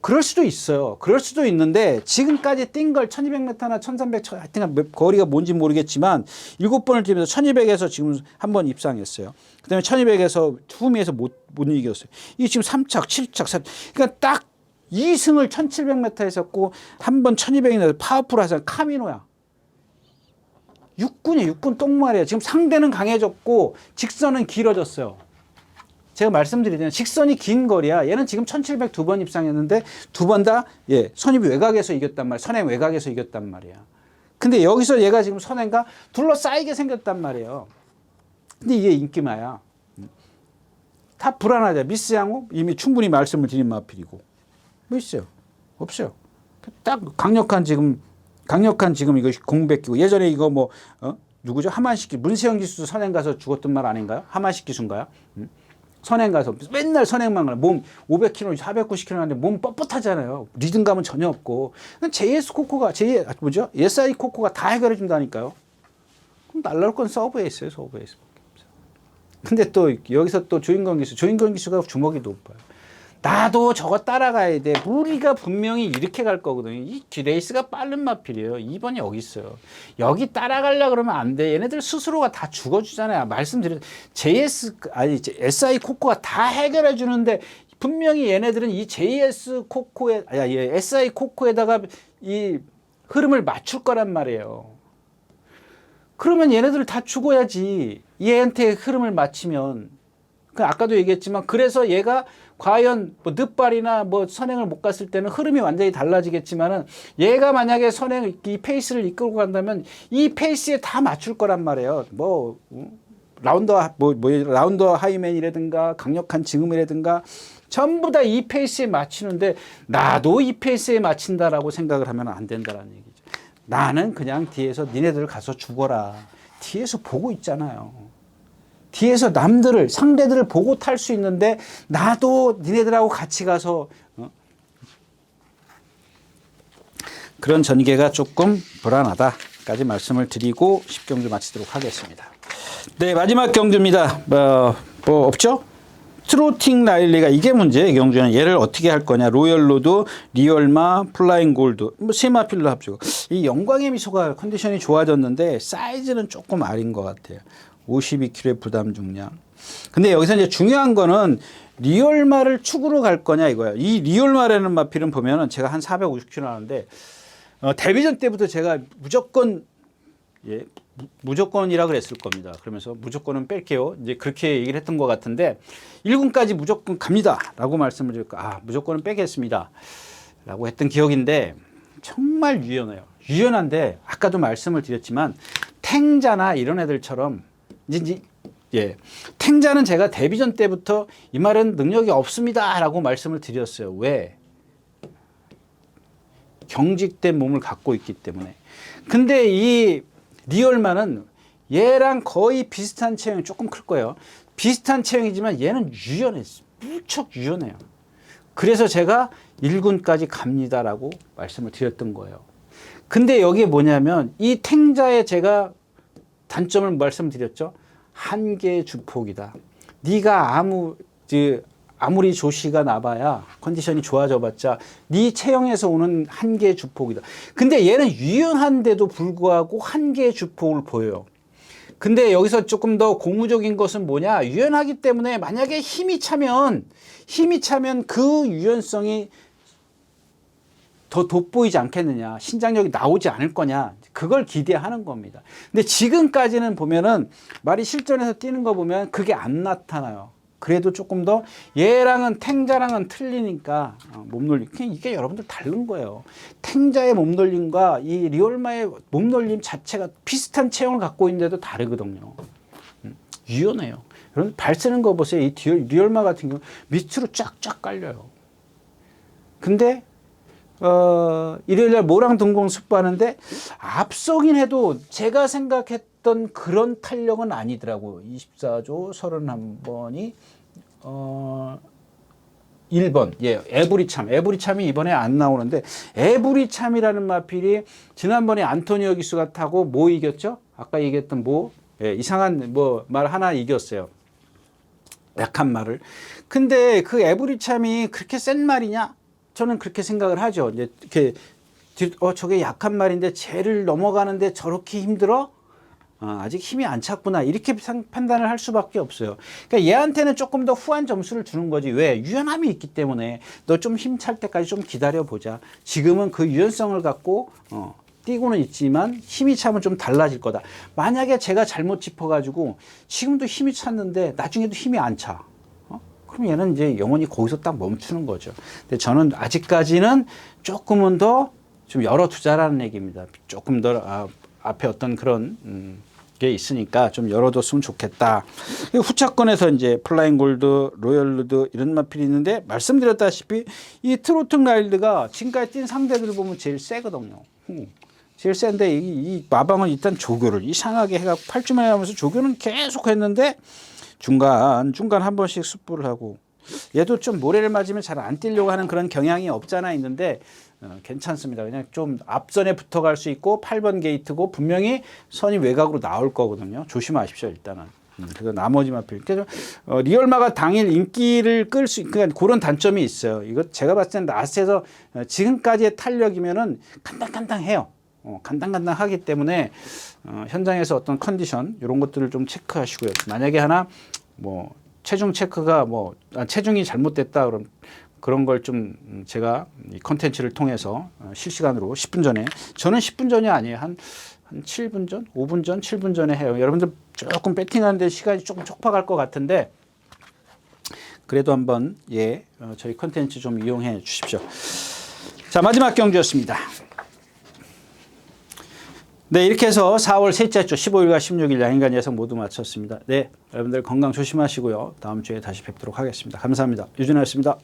그럴 수도 있어요. 그럴 수도 있는데 지금까지 뛴 걸 1200m나 1300 하여튼 거리가 뭔지 모르겠지만 7번을 뛰면서 1200에서 지금 한 번 입상했어요. 그다음에 1200에서 투미에서 못 이겼어요. 이게 지금 3착, 7착, 4착. 그러니까 딱 2승을 1700m 했었고 한 번 1200에서 파워풀 하자 카미노야. 육군 똥말이야. 지금 상대는 강해졌고 직선은 길어졌어요. 제가 말씀드리잖아요. 직선이 긴 거리야. 얘는 지금 1700 두 번 입상했는데 두 번 다 선입 외곽에서 이겼단 말이야. 선행 외곽에서 이겼단 말이야. 근데 여기서 얘가 지금 선행과 둘러싸이게 생겼단 말이에요. 근데 이게 인기마야. 다 불안하죠. 미스 양호 이미 충분히 말씀을 드린 마필이고. 뭐 있어요? 없어요. 딱 강력한 지금 이거 공백기고 예전에 이거 뭐 누구죠? 하만식 기수 문세영 기수도 선행 가서 죽었던 말 아닌가요? 하만식 기수인가요? 선행 가서 맨날 선행만 가요. 몸 500kg, 490kg 하는데 몸 뻣뻣하잖아요. 리듬감은 전혀 없고. JS 코코가 SI 코코가 다 해결해 준다니까요. 그럼 날라올 건 서브에이스예요. 서브에이스. 근데 또 여기서 또 조인권 기수가 주먹이 높아요. 나도 저거 따라가야 돼. 우리가 분명히 이렇게 갈 거거든요. 이 레이스가 빠른 마필이에요. 2번이 여기 있어요. 여기 따라가려고 그러면 안 돼. 얘네들 스스로가 다 죽어주잖아요. SI 코코가 다 해결해 주는데 분명히 얘네들은 이 SI 코코에다가 이 흐름을 맞출 거란 말이에요. 그러면 얘네들 다 죽어야지. 얘한테 흐름을 맞추면. 아까도 얘기했지만 그래서 얘가 과연 뭐 늑발이나 뭐 선행을 못 갔을 때는 흐름이 완전히 달라지겠지만은 얘가 만약에 이 페이스를 이끌고 간다면 이 페이스에 다 맞출 거란 말이에요. 라운더 하이맨이라든가 강력한 지금이라든가 전부 다 이 페이스에 맞추는데 나도 이 페이스에 맞춘다라고 생각을 하면 안 된다라는 얘기죠. 나는 그냥 뒤에서 니네들 가서 죽어라. 뒤에서 보고 있잖아요. 뒤에서 상대들을 보고 탈 수 있는데 나도 니네들하고 같이 가서 그런 전개가 조금 불안하다까지 말씀을 드리고 10경주 마치도록 하겠습니다. 네, 마지막 경주입니다. 뭐 없죠? 트로팅 라일리가 이게 문제예요. 이 경주는 얘를 어떻게 할 거냐. 로열로드, 리얼마, 플라잉 골드 세 마필로 합치고 이 영광의 미소가 컨디션이 좋아졌는데 사이즈는 조금 아린 것 같아요. 52kg의 부담 중량. 근데 여기서 이제 중요한 거는 리얼마를 축으로 갈 거냐 이거예요. 이 리얼마라는 마필은 보면은 제가 한 450kg 하는데 데뷔전 때부터 제가 무조건이라 그랬을 겁니다. 그러면서 무조건은 뺄게요. 이제 그렇게 얘기를 했던 것 같은데 1군까지 무조건 갑니다라고 말씀을 드렸고 무조건은 빼겠습니다. 라고 했던 기억인데 정말 유연해요. 유연한데 아까도 말씀을 드렸지만 탱자나 이런 애들처럼 탱자는 제가 데뷔전 때부터 이 말은 능력이 없습니다라고 말씀을 드렸어요. 왜? 경직된 몸을 갖고 있기 때문에. 근데 이 리얼마는 얘랑 거의 비슷한 체형이 조금 클 거예요. 비슷한 체형이지만 얘는 유연했어요. 무척 유연해요. 그래서 제가 1군까지 갑니다라고 말씀을 드렸던 거예요. 근데 여기에 뭐냐면 이 탱자에 제가 단점을 말씀드렸죠. 한계 주폭이다. 네가 아무리 조시가 나봐야 컨디션이 좋아져봤자 네 체형에서 오는 한계 주폭이다. 근데 얘는 유연한데도 불구하고 한계 주폭을 보여요. 근데 여기서 조금 더 고무적인 것은 뭐냐? 유연하기 때문에 만약에 힘이 차면 그 유연성이 더 돋보이지 않겠느냐? 신장력이 나오지 않을 거냐? 그걸 기대하는 겁니다. 근데 지금까지는 보면은 말이 실전에서 뛰는 거 보면 그게 안 나타나요. 그래도 조금 더 얘랑은 탱자랑은 틀리니까 몸놀림 이게 여러분들 다른 거예요. 탱자의 몸놀림과 이 리얼마의 몸놀림 자체가 비슷한 체형을 갖고 있는데도 다르거든요. 유연해요. 여러분 발 쓰는 거 보세요. 이 리얼마 같은 경우 밑으로 쫙쫙 깔려요. 근데 일요일날 모랑 동공 숙부하는데 앞서긴 해도 제가 생각했던 그런 탄력은 아니더라고요. 24조 31번이 1번 에브리참이 이번에 안 나오는데 에브리참이라는 마필이 지난번에 안토니오 기수가 타고 뭐 이겼죠? 아까 얘기했던 이상한 말 하나 이겼어요. 약한 말을. 근데 그 에브리참이 그렇게 센 말이냐? 저는 그렇게 생각을 하죠. 이제 이렇게 저게 약한 말인데 쟤를 넘어가는데 저렇게 힘들어? 아직 힘이 안 찼구나. 이렇게 판단을 할 수밖에 없어요. 그러니까 얘한테는 조금 더 후한 점수를 주는 거지. 왜? 유연함이 있기 때문에 너 좀 힘 찰 때까지 좀 기다려 보자. 지금은 그 유연성을 갖고 뛰고는 있지만 힘이 차면 좀 달라질 거다. 만약에 제가 잘못 짚어가지고 지금도 힘이 찼는데 나중에도 힘이 안 차. 그럼 얘는 이제 영원히 거기서 딱 멈추는 거죠. 근데 저는 아직까지는 조금은 더 좀 열어두자라는 얘기입니다. 조금 더 앞에 어떤 그런 게 있으니까 좀 열어뒀으면 좋겠다. 후차권에서 이제 플라잉 골드, 로열 루드 이런 마필이 있는데 말씀드렸다시피 이 트로튼 라일드가 지금까지 뛴 상대들 보면 제일 세거든요. 제일 센데 이 마방은 일단 조교를 이상하게 해갖고 8주만에 하면서 조교는 계속 했는데 중간 한 번씩 습부를 하고 얘도 좀 모래를 맞으면 잘 안 뛰려고 하는 그런 경향이 없잖아 있는데 괜찮습니다. 그냥 좀 앞선에 붙어갈 수 있고 8번 게이트고 분명히 선이 외곽으로 나올 거거든요. 조심하십시오 일단은. 그래서 나머지 마필. 그래서 리얼마가 당일 인기를 끌 수 그러니까 그런 단점이 있어요. 이거 제가 봤을 때는 라스에서 지금까지의 탄력이면은 간당간당해요. 간당간당하기 때문에 현장에서 어떤 컨디션 이런 것들을 좀 체크하시고요. 만약에 하나 체중 체크가 체중이 잘못됐다 그럼 그런 걸 좀 제가 이 컨텐츠를 통해서 실시간으로 10분 전에 저는 10분 전이 아니에요. 한 7분 전, 5분 전, 7분 전에 해요. 여러분들 조금 배팅하는데 시간이 조금 촉박할 것 같은데 그래도 한번 저희 컨텐츠 좀 이용해 주십시오. 자, 마지막 경주였습니다. 네, 이렇게 해서 4월 셋째 주 15일과 16일 양인간 예상 모두 마쳤습니다. 네, 여러분들 건강 조심하시고요. 다음 주에 다시 뵙도록 하겠습니다. 감사합니다. 유준하였습니다.